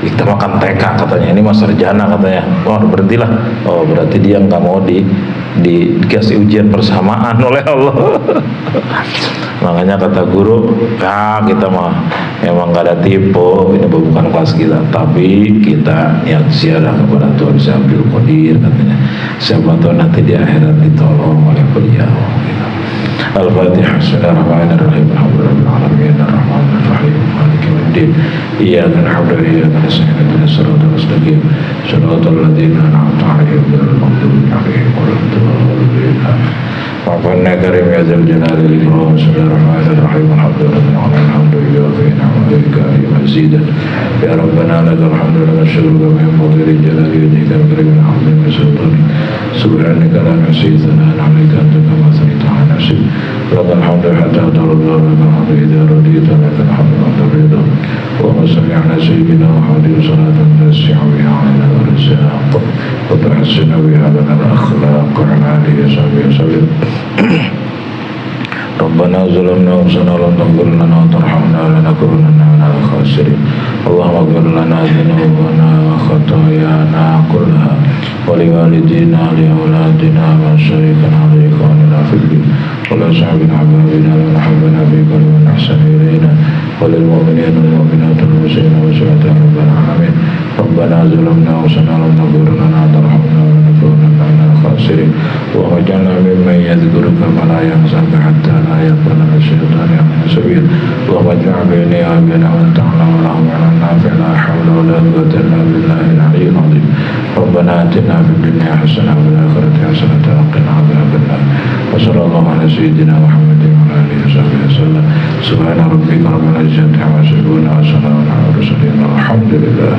Kita makan TK katanya, ini mas sarjana katanya, oh berhentilah. Oh berarti dia nggak mau dikasih ujian persamaan oleh Allah. Makanya kata guru, ya kita mah emang gak ada tipe, ini bukan kelas kita, tapi kita niat ziarah kepada Tuhan Abdul Qadir katanya, siapa tahu nanti di akhirat ditolong oleh beliau gitu. Al-Fatihah. Bismillahirrahmanirrahim. Alhamdulillahirabbil alamin arrahmanir rahim maliki yaumiddin iyyaka na'budu wa iyyaka nasta'in ihdinas siratal mustaqim siratal ladzina an'amta 'alaihim ghairil maghdubi 'alaihim waladdallin. Rabbana karim ya dzal jalali wal ikram. Bismillahirrahmanirrahim. Alhamdulillahirabbil alamin hamdan yuwafi ni'amahu wa mazidan. Ya Rabbana lakal hamdu wa syukru kama yanbaghi li jalali wajhika wa karimil 'azimi wa sultani. Subhanaka la nuhsi thana'an 'alaika anta kama thanayta 'ala nafsik. Lakal hamdu hatta tarda wa lakal hamdu idza radita wa lakal hamdu ba'da ridha. Allahumma shalli 'ala sayyidina Muhammadin salatan tasi'u biha 'ala al-rizaq wa tuhsinu biha lana al-akhlaq wa 'ala alihi wa sahbihi wa sallam. Rabbana zalamna anfusana wa lam taghfir lana wa tarhamna lanakunanna minal khasirin. Allahumma ighfir lana dhunubana wa khatayana kullaha wa liwalidina li auladina wa syarikana li ikhwanina fid din wa la sahbina habibina wa nahabbana bi kulli man ahsana ilayna wa lil mu'minina wal mu'minati wal muslimina wa shuhada rabbal alamin. Rabbana zalamna anfusana wa lam taghfir lana wa tarhamna lanakunanna minal khasirin. Wa ij'alna mimman yadhkuruka wa la yansaaka hatta la yakuna lisyaitan sabil. Wa ij'al baini wa baina man ta'lamu lahu ma'an nafi' la hawla wa la quwwata illa billahil 'aliyyil 'azim. Rabbana atina fid dunya hasanah wa fil akhirati hasanah wa qina adzaban nar. Wa sallallahu ala sayyidina Muhammadin wa ala alihi wa sallam. Subhana rabbika rabbil izzati 'amma yasifun wa salamun 'alal mursalin walhamdulillah.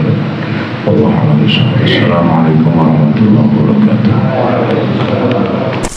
Wallahu a'lam. Assalamualaikum warahmatullahi wabarakatuh.